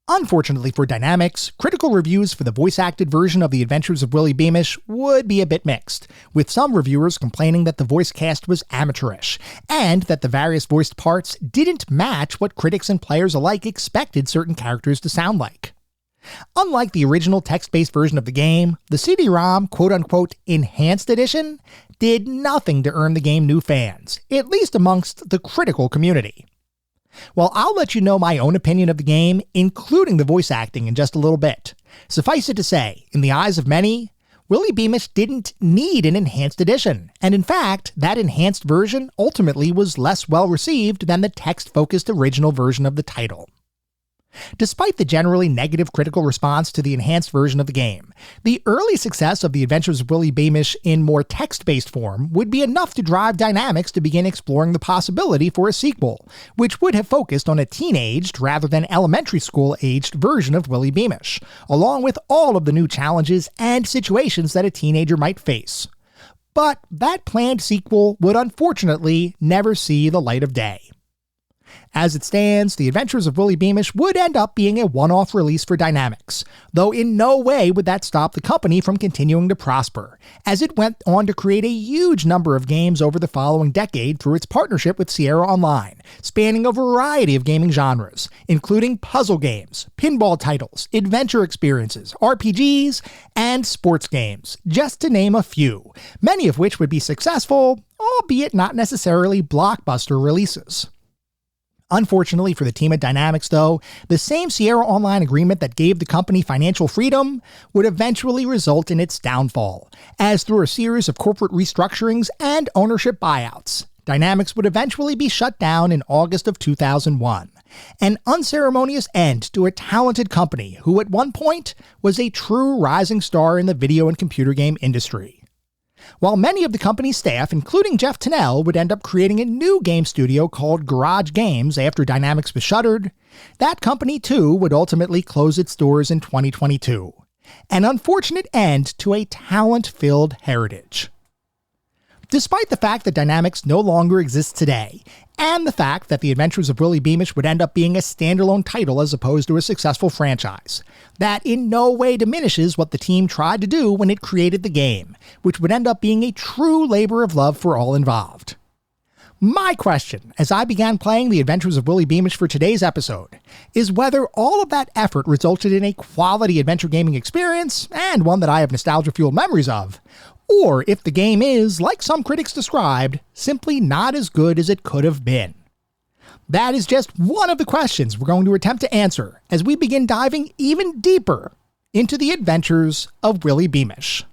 Unfortunately for Dynamix, critical reviews for the voice-acted version of The Adventures of Willy Beamish would be a bit mixed, with some reviewers complaining that the voice cast was amateurish, and that the various voiced parts didn't match what critics and players alike expected certain characters to sound like. Unlike the original text-based version of the game, the CD-ROM quote-unquote enhanced edition did nothing to earn the game new fans, at least amongst the critical community. Well, I'll let you know my own opinion of the game, including the voice acting, in just a little bit. Suffice it to say, in the eyes of many, Willy Beamish didn't need an enhanced edition, and in fact, that enhanced version ultimately was less well received than the text-focused original version of the title. Despite the generally negative critical response to the enhanced version of the game, the early success of the Adventures of Willy Beamish in more text-based form would be enough to drive Dynamix to begin exploring the possibility for a sequel, which would have focused on a teenaged rather than elementary school-aged version of Willy Beamish, along with all of the new challenges and situations that a teenager might face. But that planned sequel would unfortunately never see the light of day. As it stands, The Adventures of Willy Beamish would end up being a one-off release for Dynamix, though in no way would that stop the company from continuing to prosper, as it went on to create a huge number of games over the following decade through its partnership with Sierra Online, spanning a variety of gaming genres, including puzzle games, pinball titles, adventure experiences, RPGs, and sports games, just to name a few, many of which would be successful, albeit not necessarily blockbuster releases. Unfortunately for the team at Dynamix, though, the same Sierra Online agreement that gave the company financial freedom would eventually result in its downfall, as through a series of corporate restructurings and ownership buyouts, Dynamix would eventually be shut down in August of 2001, an unceremonious end to a talented company who at one point was a true rising star in the video and computer game industry. While many of the company's staff, including Jeff Tennell, would end up creating a new game studio called Garage Games after Dynamix was shuttered, that company too would ultimately close its doors in 2022. An unfortunate end to a talent-filled heritage. Despite the fact that Dynamix no longer exists today, and the fact that The Adventures of Willy Beamish would end up being a standalone title as opposed to a successful franchise, that in no way diminishes what the team tried to do when it created the game, which would end up being a true labor of love for all involved. My question, as I began playing The Adventures of Willy Beamish for today's episode, is whether all of that effort resulted in a quality adventure gaming experience, and one that I have nostalgia-fueled memories of, or if the game is, like some critics described, simply not as good as it could have been. That is just one of the questions we're going to attempt to answer as we begin diving even deeper into The Adventures of Willy Beamish.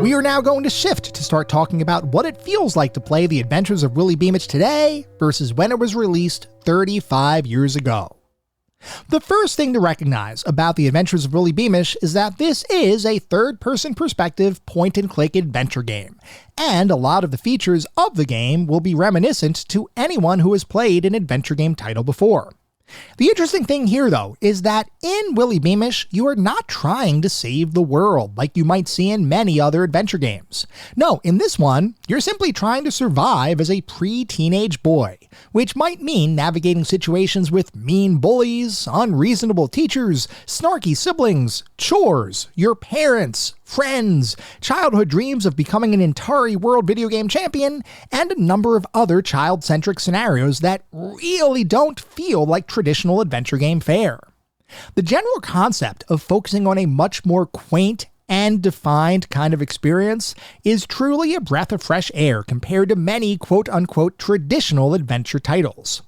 We are now going to shift to start talking about what it feels like to play The Adventures of Willy Beamish today versus when it was released 35 years ago. The first thing to recognize about The Adventures of Willy Beamish is that this is a third-person perspective point-and-click adventure game, and a lot of the features of the game will be reminiscent to anyone who has played an adventure game title before. The interesting thing here, though, is that in Willy Beamish, you are not trying to save the world like you might see in many other adventure games. No, in this one, you're simply trying to survive as a pre-teenage boy, which might mean navigating situations with mean bullies, unreasonable teachers, snarky siblings, chores, your parents, friends, childhood dreams of becoming an Atari World Video Game Champion, and a number of other child-centric scenarios that really don't feel like traditional adventure game fare. The general concept of focusing on a much more quaint and defined kind of experience is truly a breath of fresh air compared to many quote-unquote traditional adventure titles.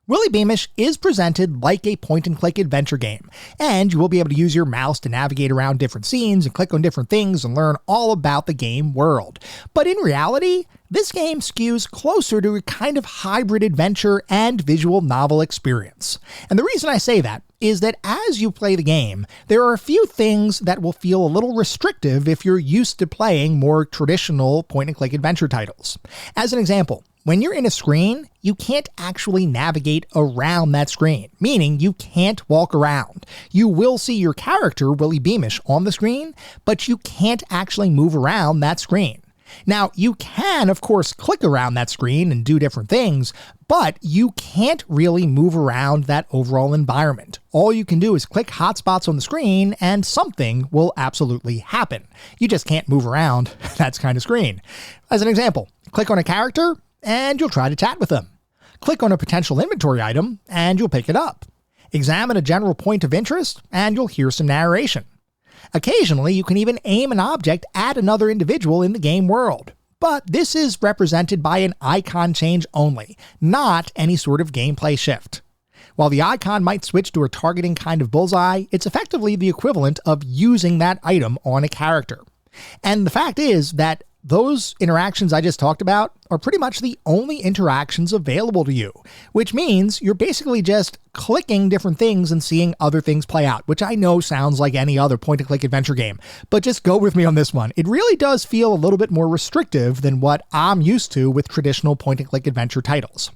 Willy Beamish is presented like a point-and-click adventure game, and you will be able to use your mouse to navigate around different scenes and click on different things and learn all about the game world. But in reality, this game skews closer to a kind of hybrid adventure and visual novel experience. And the reason I say that is that as you play the game, there are a few things that will feel a little restrictive if you're used to playing more traditional point-and-click adventure titles. As an example, when you're in a screen, you can't actually navigate around that screen, meaning you can't walk around. You will see your character, Willy Beamish, on the screen, but you can't actually move around that screen. Now, you can, of course, click around that screen and do different things, but you can't really move around that overall environment. All you can do is click hotspots on the screen and something will absolutely happen. You just can't move around that kind of screen. As an example, click on a character and you'll try to chat with them. Click on a potential inventory item and you'll pick it up. Examine a general point of interest and you'll hear some narration. Occasionally, you can even aim an object at another individual in the game world. But this is represented by an icon change only, not any sort of gameplay shift. While the icon might switch to a targeting kind of bullseye, it's effectively the equivalent of using that item on a character. And the fact is that those interactions I just talked about are pretty much the only interactions available to you, which means you're basically just clicking different things and seeing other things play out, which I know sounds like any other point-and-click adventure game, but just go with me on this one. It really does feel a little bit more restrictive than what I'm used to with traditional point-and-click adventure titles.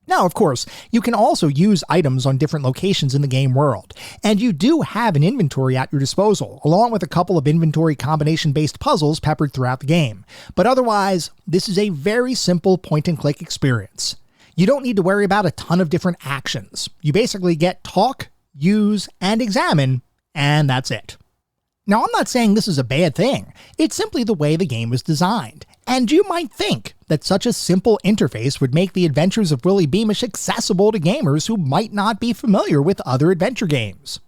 Now, of course, you can also use items on different locations in the game world, and you do have an inventory at your disposal, along with a couple of inventory combination-based puzzles peppered throughout the game. But otherwise, this is a very simple point-and-click experience. You don't need to worry about a ton of different actions. You basically get talk, use, and examine, and that's it. Now, I'm not saying this is a bad thing. It's simply the way the game was designed. And you might think that such a simple interface would make the Adventures of Willy Beamish accessible to gamers who might not be familiar with other adventure games.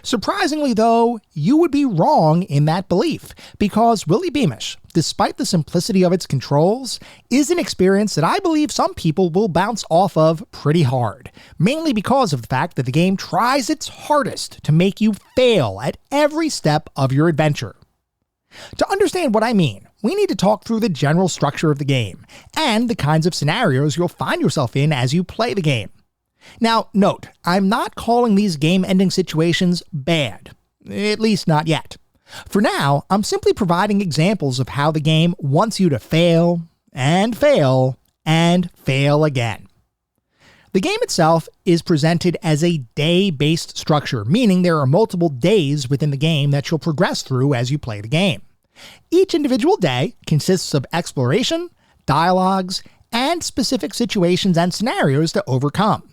Surprisingly, though, you would be wrong in that belief, because Willy Beamish, despite the simplicity of its controls, is an experience that I believe some people will bounce off of pretty hard, mainly because of the fact that the game tries its hardest to make you fail at every step of your adventure. To understand what I mean, we need to talk through the general structure of the game, and the kinds of scenarios you'll find yourself in as you play the game. Now, note, I'm not calling these game-ending situations bad, at least not yet. For now, I'm simply providing examples of how the game wants you to fail, and fail, and fail again. The game itself is presented as a day-based structure, meaning there are multiple days within the game that you'll progress through as you play the game. Each individual day consists of exploration, dialogues, and specific situations and scenarios to overcome.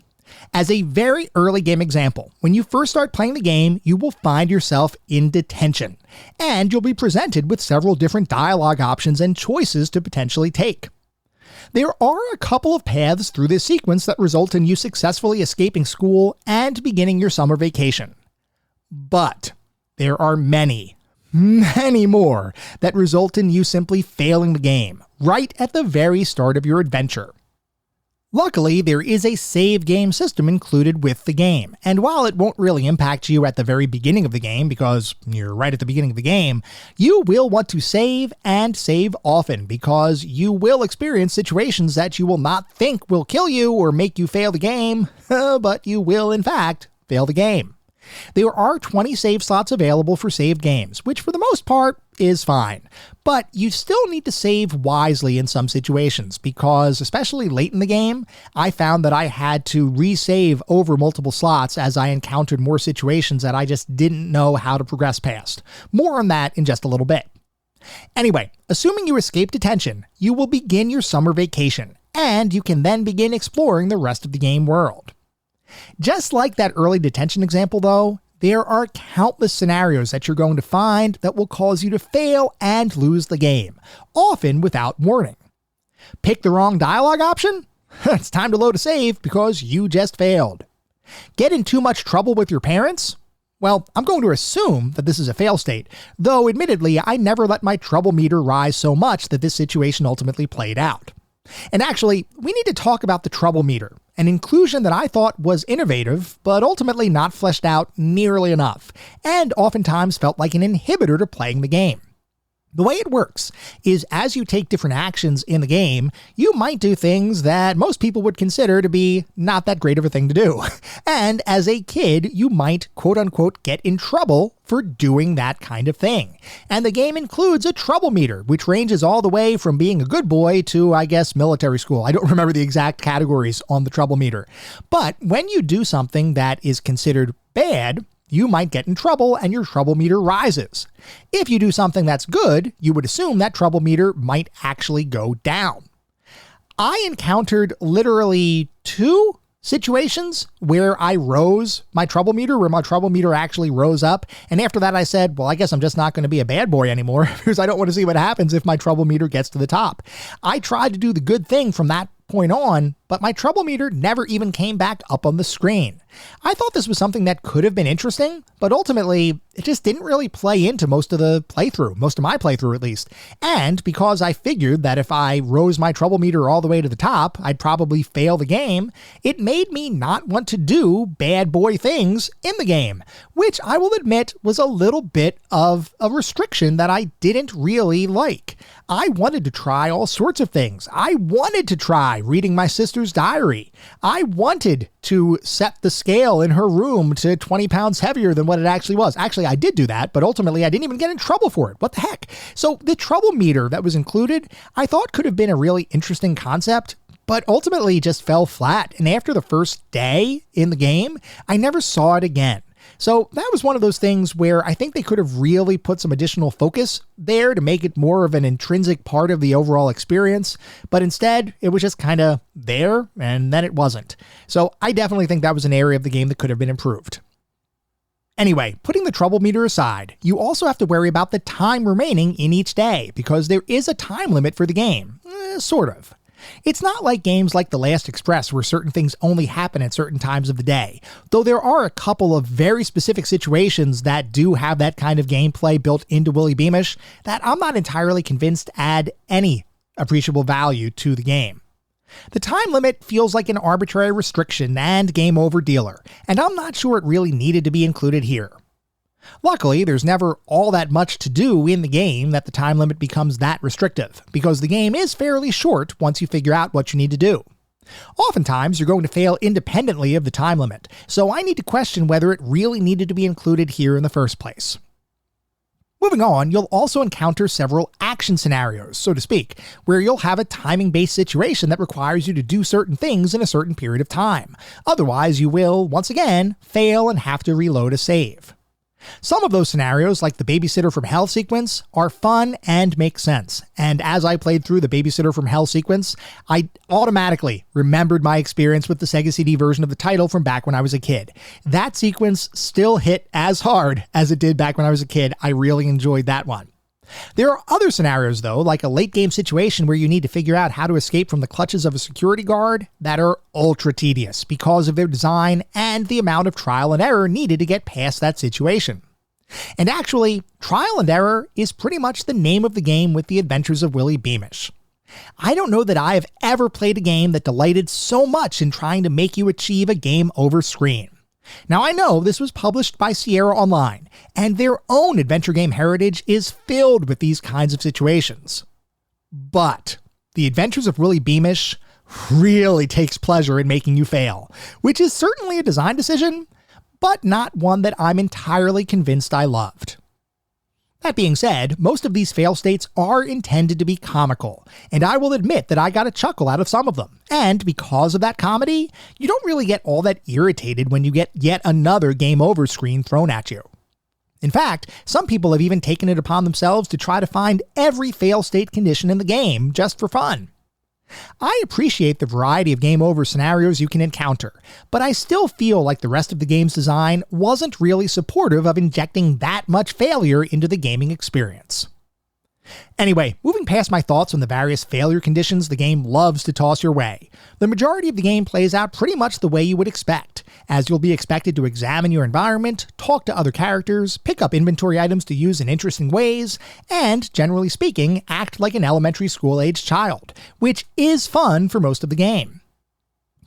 As a very early game example, when you first start playing the game, you will find yourself in detention, and you'll be presented with several different dialogue options and choices to potentially take. There are a couple of paths through this sequence that result in you successfully escaping school and beginning your summer vacation. But there are many more that result in you simply failing the game, right at the very start of your adventure. Luckily, there is a save game system included with the game, and while it won't really impact you at the very beginning of the game because you're right at the beginning of the game, you will want to save and save often because you will experience situations that you will not think will kill you or make you fail the game, but you will in fact fail the game. There are 20 save slots available for saved games, which for the most part is fine. But you still need to save wisely in some situations because, especially late in the game, I found that I had to resave over multiple slots as I encountered more situations that I just didn't know how to progress past. More on that in just a little bit. Anyway, assuming you escape detention, you will begin your summer vacation, and you can then begin exploring the rest of the game world. Just like that early detention example, though, there are countless scenarios that you're going to find that will cause you to fail and lose the game, often without warning. Pick the wrong dialogue option? It's time to load a save because you just failed. Get in too much trouble with your parents? Well, I'm going to assume that this is a fail state, though admittedly I never let my trouble meter rise so much that this situation ultimately played out. And actually, we need to talk about the trouble meter, an inclusion that I thought was innovative, but ultimately not fleshed out nearly enough, and oftentimes felt like an inhibitor to playing the game. The way it works is as you take different actions in the game, you might do things that most people would consider to be not that great of a thing to do. And as a kid, you might quote-unquote get in trouble for doing that kind of thing. And the game includes a trouble meter, which ranges all the way from being a good boy to, I guess, military school. I don't remember the exact categories on the trouble meter. But when you do something that is considered bad, you might get in trouble and your trouble meter rises. If you do something that's good, you would assume that trouble meter might actually go down. I encountered literally 2 situations where I rose my trouble meter, where my trouble meter actually rose up. And after that, I said, well, I guess I'm just not going to be a bad boy anymore because I don't want to see what happens if my trouble meter gets to the top. I tried to do the good thing from that point on, but my trouble meter never even came back up on the screen. I thought this was something that could have been interesting, but ultimately it just didn't really play into most of my playthrough at least. And because I figured that if I rose my trouble meter all the way to the top, I'd probably fail the game, it made me not want to do bad boy things in the game, which I will admit was a little bit of a restriction that I didn't really like. I wanted to try all sorts of things. I wanted to try reading my sister's diary. I wanted to set the scale in her room to 20 pounds heavier than what it actually was. Actually, I did do that, but ultimately I didn't even get in trouble for it. What the heck? So the trouble meter that was included, I thought could have been a really interesting concept, but ultimately just fell flat. And after the first day in the game, I never saw it again. So that was one of those things where I think they could have really put some additional focus there to make it more of an intrinsic part of the overall experience. But instead, it was just kind of there, and then it wasn't. So I definitely think that was an area of the game that could have been improved. Anyway, putting the trouble meter aside, you also have to worry about the time remaining in each day, because there is a time limit for the game. Sort of. It's not like games like The Last Express where certain things only happen at certain times of the day, though there are a couple of very specific situations that do have that kind of gameplay built into Willy Beamish that I'm not entirely convinced add any appreciable value to the game. The time limit feels like an arbitrary restriction and game over dealer, and I'm not sure it really needed to be included here. Luckily, there's never all that much to do in the game that the time limit becomes that restrictive, because the game is fairly short once you figure out what you need to do. Oftentimes, you're going to fail independently of the time limit, so I need to question whether it really needed to be included here in the first place. Moving on, you'll also encounter several action scenarios, so to speak, where you'll have a timing-based situation that requires you to do certain things in a certain period of time. Otherwise, you will, once again, fail and have to reload a save. Some of those scenarios, like the Babysitter from Hell sequence, are fun and make sense. And as I played through the Babysitter from Hell sequence, I automatically remembered my experience with the Sega CD version of the title from back when I was a kid. That sequence still hit as hard as it did back when I was a kid. I really enjoyed that one. There are other scenarios, though, like a late-game situation where you need to figure out how to escape from the clutches of a security guard, that are ultra tedious because of their design and the amount of trial and error needed to get past that situation. And actually, trial and error is pretty much the name of the game with the Adventures of Willy Beamish. I don't know that I have ever played a game that delighted so much in trying to make you achieve a game over screen. Now, I know this was published by Sierra Online, and their own adventure game heritage is filled with these kinds of situations. But the Adventures of Willy Beamish really takes pleasure in making you fail, which is certainly a design decision, but not one that I'm entirely convinced I loved. That being said, most of these fail states are intended to be comical, and I will admit that I got a chuckle out of some of them. And because of that comedy, you don't really get all that irritated when you get yet another game over screen thrown at you. In fact, some people have even taken it upon themselves to try to find every fail state condition in the game just for fun. I appreciate the variety of game over scenarios you can encounter, but I still feel like the rest of the game's design wasn't really supportive of injecting that much failure into the gaming experience. Anyway, moving past my thoughts on the various failure conditions the game loves to toss your way, the majority of the game plays out pretty much the way you would expect, as you'll be expected to examine your environment, talk to other characters, pick up inventory items to use in interesting ways, and, generally speaking, act like an elementary school-aged child, which is fun for most of the game.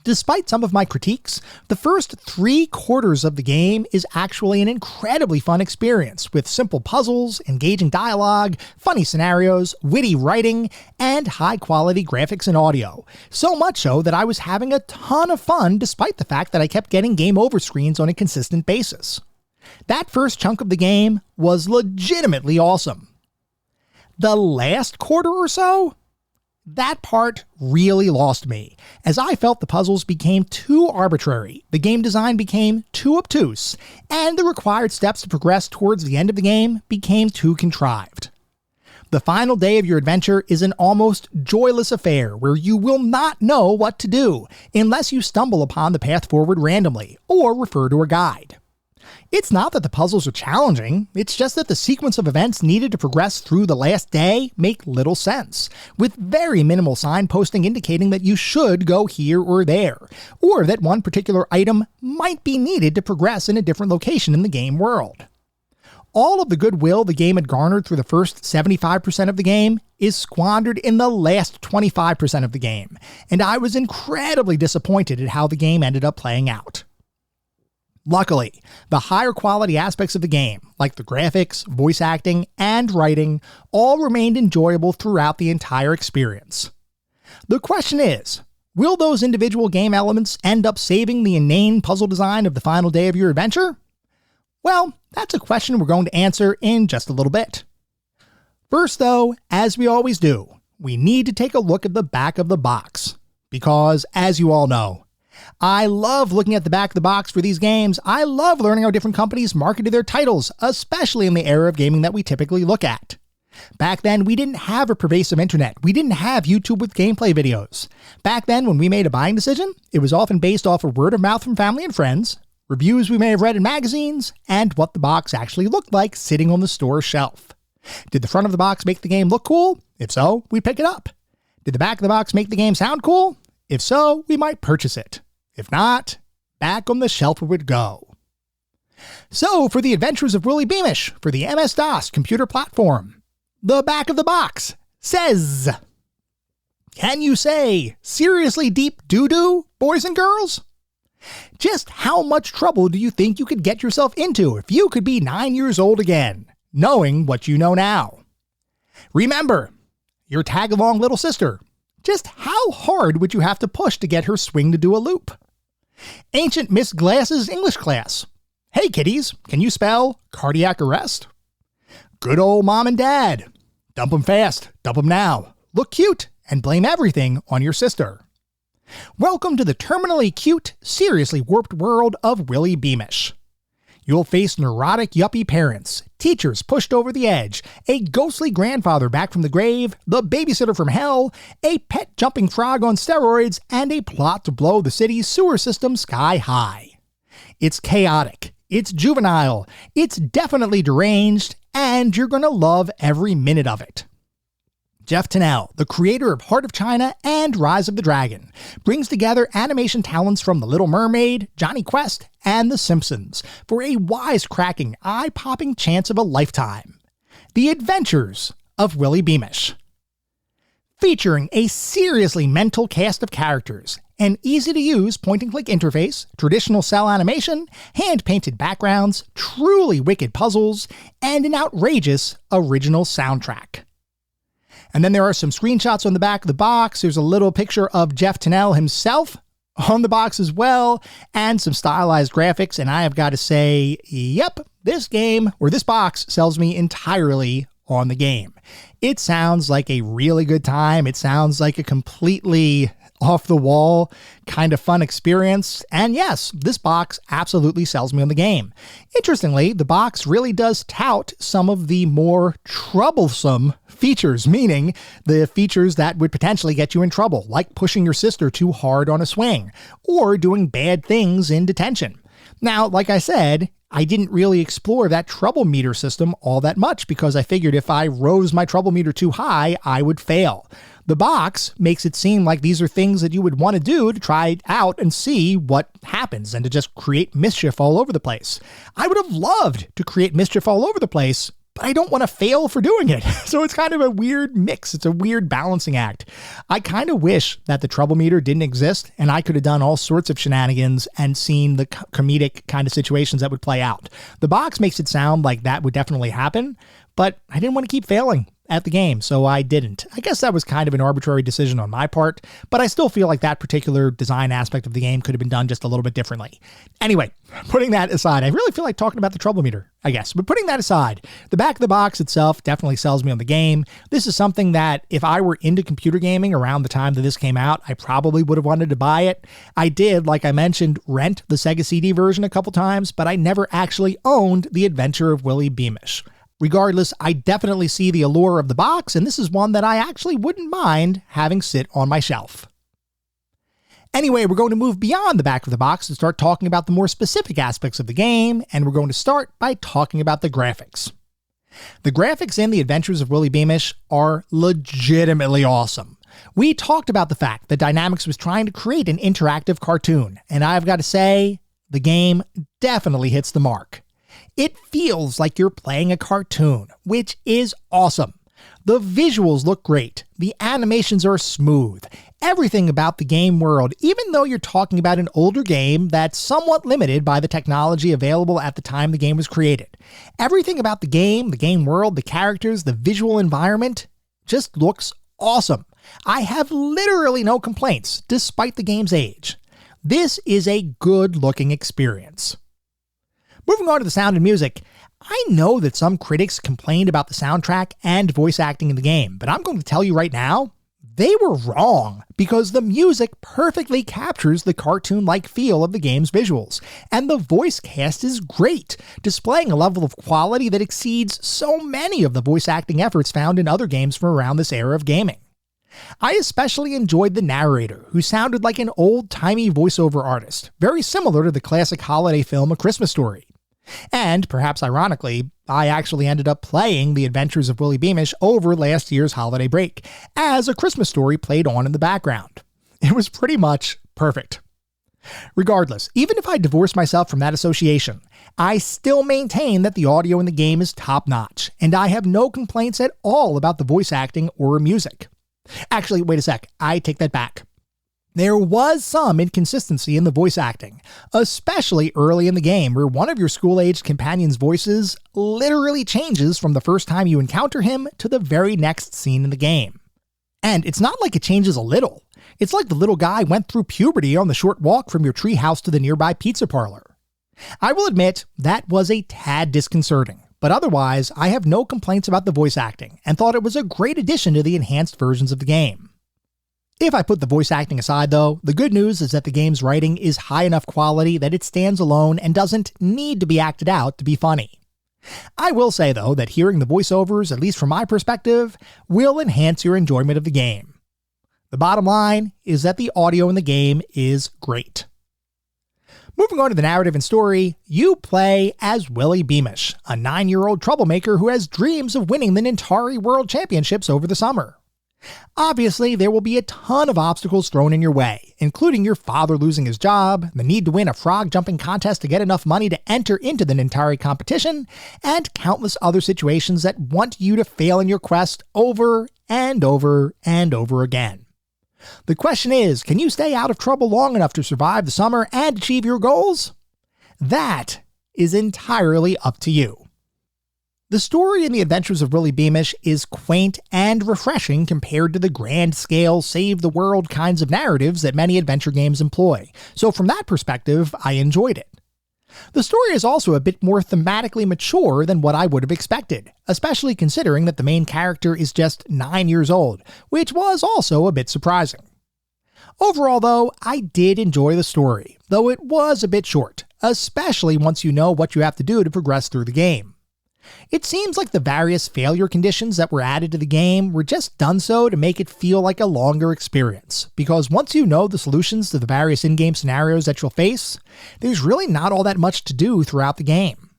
Despite some of my critiques, the first 3/4 of the game is actually an incredibly fun experience, with simple puzzles, engaging dialogue, funny scenarios, witty writing, and high-quality graphics and audio. So much so that I was having a ton of fun despite the fact that I kept getting game over screens on a consistent basis. That first chunk of the game was legitimately awesome. The last quarter or so? That part really lost me, as I felt the puzzles became too arbitrary, the game design became too obtuse, and the required steps to progress towards the end of the game became too contrived. The final day of your adventure is an almost joyless affair where you will not know what to do unless you stumble upon the path forward randomly or refer to a guide. It's not that the puzzles are challenging, it's just that the sequence of events needed to progress through the last day make little sense, with very minimal signposting indicating that you should go here or there, or that one particular item might be needed to progress in a different location in the game world. All of the goodwill the game had garnered through the first 75% of the game is squandered in the last 25% of the game, and I was incredibly disappointed at how the game ended up playing out. Luckily, the higher quality aspects of the game, like the graphics, voice acting, and writing, all remained enjoyable throughout the entire experience. The question is, will those individual game elements end up saving the inane puzzle design of the final day of your adventure? Well, that's a question we're going to answer in just a little bit. First though, as we always do, we need to take a look at the back of the box. Because, as you all know, I love looking at the back of the box for these games. I love learning how different companies marketed their titles, especially in the era of gaming that we typically look at. Back then, we didn't have a pervasive internet. We didn't have YouTube with gameplay videos. Back then, when we made a buying decision, it was often based off of word of mouth from family and friends, reviews we may have read in magazines, and what the box actually looked like sitting on the store shelf. Did the front of the box make the game look cool? If so, we'd pick it up. Did the back of the box make the game sound cool? If so, we might purchase it. If not, back on the shelf it would go. So, for the Adventures of Willy Beamish for the MS-DOS computer platform, the back of the box says, "Can you say seriously deep doo-doo, boys and girls? Just how much trouble do you think you could get yourself into if you could be 9 years old again, knowing what you know now? Remember, your tag-along little sister. Just how hard would you have to push to get her swing to do a loop? Ancient Miss Glass's English class. Hey kiddies, can you spell cardiac arrest? Good old mom and dad. Dump 'em fast, dump 'em now. Look cute and blame everything on your sister. Welcome to the terminally cute, seriously warped world of Willy Beamish. You'll face neurotic yuppie parents, teachers pushed over the edge, a ghostly grandfather back from the grave, the babysitter from hell, a pet jumping frog on steroids, and a plot to blow the city's sewer system sky high. It's chaotic, it's juvenile, it's definitely deranged, and you're gonna love every minute of it. Jeff Tennell, the creator of Heart of China and Rise of the Dragon, brings together animation talents from The Little Mermaid, Johnny Quest, and The Simpsons for a wisecracking, eye-popping chance of a lifetime. The Adventures of Willy Beamish. Featuring a seriously mental cast of characters, an easy-to-use point-and-click interface, traditional cell animation, hand-painted backgrounds, truly wicked puzzles, and an outrageous original soundtrack. And then there are some screenshots on the back of the box. There's a little picture of Jeff Tennell himself on the box as well, and some stylized graphics. And I have got to say, yep, this game, or this box, sells me entirely on the game. It sounds like a really good time. It sounds like a completely off-the-wall kind of fun experience. And yes, this box absolutely sells me on the game. Interestingly, the box really does tout some of the more troublesome features, meaning the features that would potentially get you in trouble, like pushing your sister too hard on a swing, or doing bad things in detention. Now, like I said, I didn't really explore that trouble meter system all that much because I figured if I rose my trouble meter too high, I would fail. The box makes it seem like these are things that you would want to do to try it out and see what happens and to just create mischief all over the place. I would have loved to create mischief all over the place, but I don't want to fail for doing it. So it's kind of a weird mix. It's a weird balancing act. I kind of wish that the trouble meter didn't exist and I could have done all sorts of shenanigans and seen the comedic kind of situations that would play out. The box makes it sound like that would definitely happen, but I didn't want to keep failing. at the game, so I didn't. I guess that was kind of an arbitrary decision on my part, but I still feel like that particular design aspect of the game could have been done just a little bit differently. Anyway, putting that aside, I really feel like talking about the troublemeter, I guess. But putting that aside, the back of the box itself definitely sells me on the game. This is something that if I were into computer gaming around the time that this came out, I probably would have wanted to buy it. I did, like I mentioned, rent the Sega CD version a couple times, but I never actually owned The Adventure of Willy Beamish. Regardless, I definitely see the allure of the box, and this is one that I actually wouldn't mind having sit on my shelf. Anyway, we're going to move beyond the back of the box and start talking about the more specific aspects of the game, and we're going to start by talking about the graphics. The graphics in The Adventures of Willy Beamish are legitimately awesome. We talked about the fact that Dynamix was trying to create an interactive cartoon, and I've got to say, the game definitely hits the mark. It feels like you're playing a cartoon, which is awesome. The visuals look great. The animations are smooth. Everything about the game world, even though you're talking about an older game that's somewhat limited by the technology available at the time the game was created. Everything about the game world, the characters, the visual environment just looks awesome. I have literally no complaints, despite the game's age. This is a good-looking experience. Moving on to the sound and music, I know that some critics complained about the soundtrack and voice acting in the game, but I'm going to tell you right now, they were wrong, because the music perfectly captures the cartoon-like feel of the game's visuals, and the voice cast is great, displaying a level of quality that exceeds so many of the voice acting efforts found in other games from around this era of gaming. I especially enjoyed the narrator, who sounded like an old-timey voiceover artist, very similar to the classic holiday film A Christmas Story. And, perhaps ironically, I actually ended up playing The Adventures of Willy Beamish over last year's holiday break, as A Christmas Story played on in the background. It was pretty much perfect. Regardless, even if I divorce myself from that association, I still maintain that the audio in the game is top-notch, and I have no complaints at all about the voice acting or music. Actually, wait a sec, I take that back. There was some inconsistency in the voice acting, especially early in the game, where one of your school-aged companions' voices literally changes from the first time you encounter him to the very next scene in the game. And it's not like it changes a little. It's like the little guy went through puberty on the short walk from your treehouse to the nearby pizza parlor. I will admit, that was a tad disconcerting, but otherwise, I have no complaints about the voice acting, and thought it was a great addition to the enhanced versions of the game. If I put the voice acting aside though, the good news is that the game's writing is high enough quality that it stands alone and doesn't need to be acted out to be funny. I will say though that hearing the voiceovers, at least from my perspective, will enhance your enjoyment of the game. The bottom line is that the audio in the game is great. Moving on to the narrative and story, you play as Willy Beamish, a 9-year-old troublemaker who has dreams of winning the Nintari World Championships over the summer. Obviously, there will be a ton of obstacles thrown in your way, including your father losing his job, the need to win a frog jumping contest to get enough money to enter into the Nintari competition, and countless other situations that want you to fail in your quest over and over and over again. The question is, can you stay out of trouble long enough to survive the summer and achieve your goals? That is entirely up to you. The story in The Adventures of Willy Beamish is quaint and refreshing compared to the grand-scale, save-the-world kinds of narratives that many adventure games employ, so from that perspective, I enjoyed it. The story is also a bit more thematically mature than what I would have expected, especially considering that the main character is just 9 years old, which was also a bit surprising. Overall, though, I did enjoy the story, though it was a bit short, especially once you know what you have to do to progress through the game. It seems like the various failure conditions that were added to the game were just done so to make it feel like a longer experience, because once you know the solutions to the various in-game scenarios that you'll face, there's really not all that much to do throughout the game.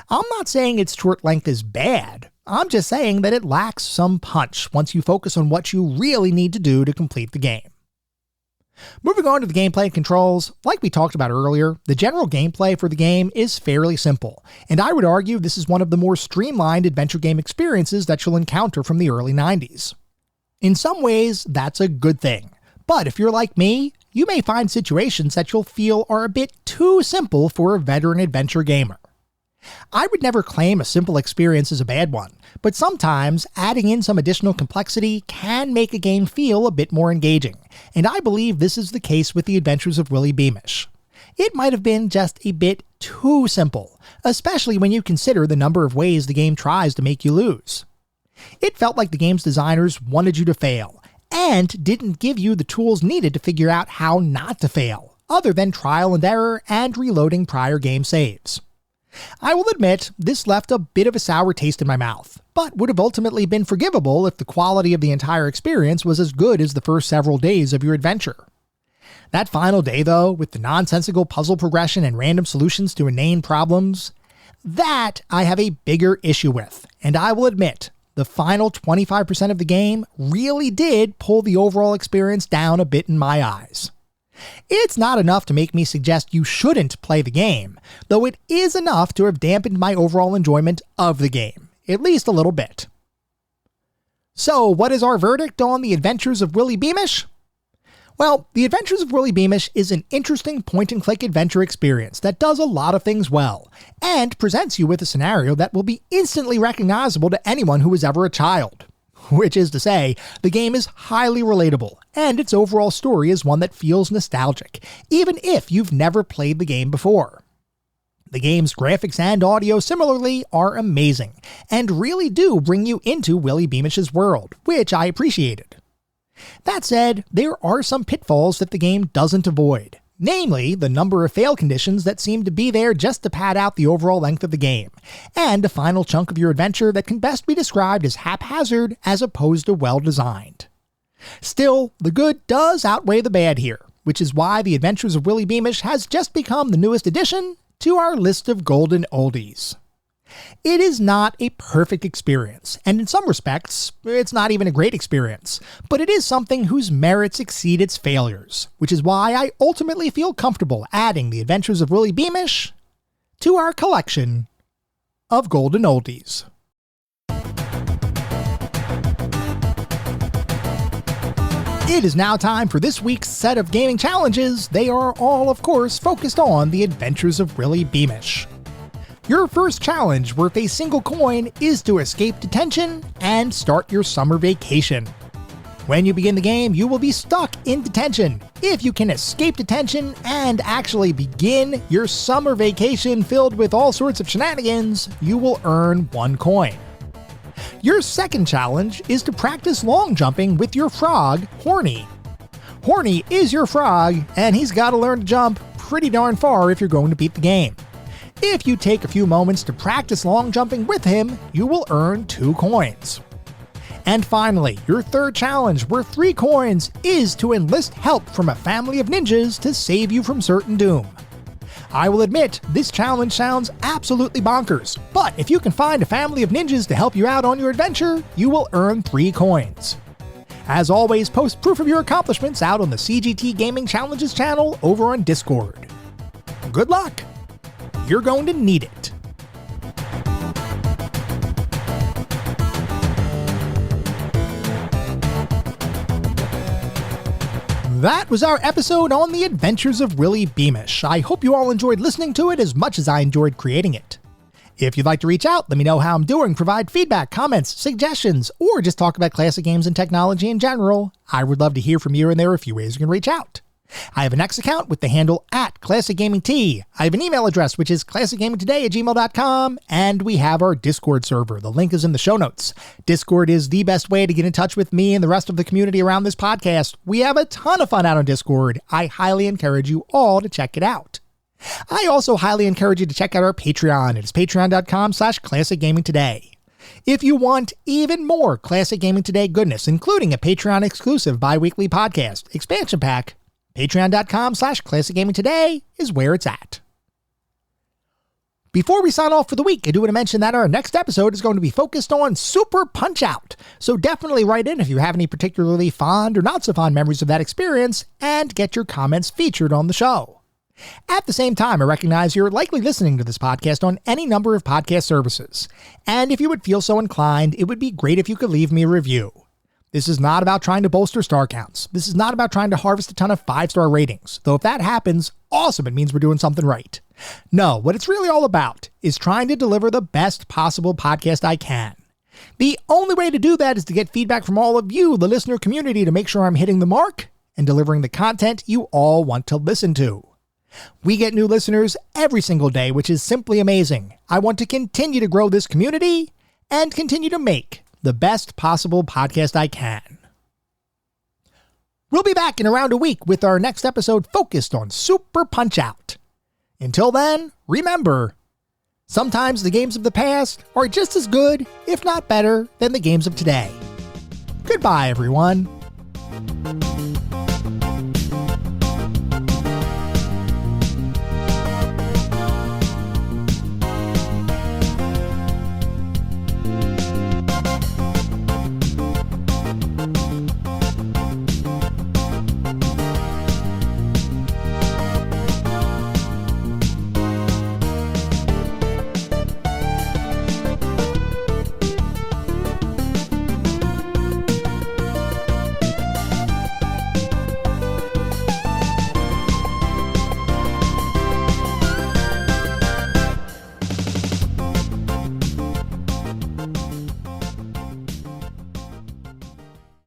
I'm not saying its short length is bad, I'm just saying that it lacks some punch once you focus on what you really need to do to complete the game. Moving on to the gameplay and controls, like we talked about earlier, the general gameplay for the game is fairly simple, and I would argue this is one of the more streamlined adventure game experiences that you'll encounter from the early 90s. In some ways, that's a good thing, but if you're like me, you may find situations that you'll feel are a bit too simple for a veteran adventure gamer. I would never claim a simple experience is a bad one, but sometimes adding in some additional complexity can make a game feel a bit more engaging, and I believe this is the case with the Adventures of Willy Beamish. It might have been just a bit too simple, especially when you consider the number of ways the game tries to make you lose. It felt like the game's designers wanted you to fail, and didn't give you the tools needed to figure out how not to fail, other than trial and error and reloading prior game saves. I will admit, this left a bit of a sour taste in my mouth, but would have ultimately been forgivable if the quality of the entire experience was as good as the first several days of your adventure. That final day, though, with the nonsensical puzzle progression and random solutions to inane problems, that I have a bigger issue with, and I will admit, the final 25% of the game really did pull the overall experience down a bit in my eyes. It's not enough to make me suggest you shouldn't play the game, though it is enough to have dampened my overall enjoyment of the game, at least a little bit. So, what is our verdict on the Adventures of Willy Beamish? Well, The Adventures of Willy Beamish is an interesting point-and-click adventure experience that does a lot of things well, and presents you with a scenario that will be instantly recognizable to anyone who was ever a child. Which is to say, the game is highly relatable, and its overall story is one that feels nostalgic, even if you've never played the game before. The game's graphics and audio similarly are amazing, and really do bring you into Willy Beamish's world, which I appreciated. That said, there are some pitfalls that the game doesn't avoid, namely the number of fail conditions that seem to be there just to pad out the overall length of the game, and a final chunk of your adventure that can best be described as haphazard as opposed to well-designed. Still, the good does outweigh the bad here, which is why The Adventures of Willy Beamish has just become the newest addition to our list of golden oldies. It is not a perfect experience, and in some respects, it's not even a great experience, but it is something whose merits exceed its failures, which is why I ultimately feel comfortable adding The Adventures of Willy Beamish to our collection of golden oldies. It is now time for this week's set of gaming challenges. They are all, of course, focused on The Adventures of Willy Beamish. Your first challenge, worth a single coin, is to escape detention and start your summer vacation. When you begin the game, you will be stuck in detention. If you can escape detention and actually begin your summer vacation filled with all sorts of shenanigans, you will earn 1 coin. Your second challenge is to practice long jumping with your frog, Horny. Horny is your frog, and he's got to learn to jump pretty darn far if you're going to beat the game. If you take a few moments to practice long jumping with him, you will earn 2 coins. And finally, your third challenge, worth 3 coins, is to enlist help from a family of ninjas to save you from certain doom. I will admit, this challenge sounds absolutely bonkers, but if you can find a family of ninjas to help you out on your adventure, you will earn 3 coins. As always, post proof of your accomplishments out on the CGT Gaming Challenges channel over on Discord. Good luck! You're going to need it. That was our episode on The Adventures of Willy Beamish. I hope you all enjoyed listening to it as much as I enjoyed creating it. If you'd like to reach out, let me know how I'm doing, provide feedback, comments, suggestions, or just talk about classic games and technology in general, I would love to hear from you, and there are a few ways you can reach out. I have an X account with the handle @ClassicGamingT. I have an email address, which is classicgamingtoday@gmail.com, and we have our Discord server. The link is in the show notes. Discord is the best way to get in touch with me and the rest of the community around this podcast. We have a ton of fun out on Discord. I highly encourage you all to check it out. I also highly encourage you to check out our Patreon. It is patreon.com/ClassicGamingToday. If you want even more Classic Gaming Today goodness, including a Patreon-exclusive bi-weekly podcast expansion pack, patreon.com/ClassicGamingToday is where it's at. Before we sign off for the week, I do want to mention that our next episode is going to be focused on Super Punch-Out! So definitely write in if you have any particularly fond or not so fond memories of that experience, and get your comments featured on the show. At the same time, I recognize you're likely listening to this podcast on any number of podcast services, and if you would feel so inclined, it would be great if you could leave me a review. This is not about trying to bolster star counts. This is not about trying to harvest a ton of 5-star ratings, though if that happens, awesome, it means we're doing something right. No, what it's really all about is trying to deliver the best possible podcast I can. The only way to do that is to get feedback from all of you, the listener community, to make sure I'm hitting the mark and delivering the content you all want to listen to. We get new listeners every single day, which is simply amazing. I want to continue to grow this community and continue to make the best possible podcast I can. We'll be back in around a week with our next episode focused on Super Punch-Out! Until then, remember, sometimes the games of the past are just as good, if not better, than the games of today. Goodbye, everyone.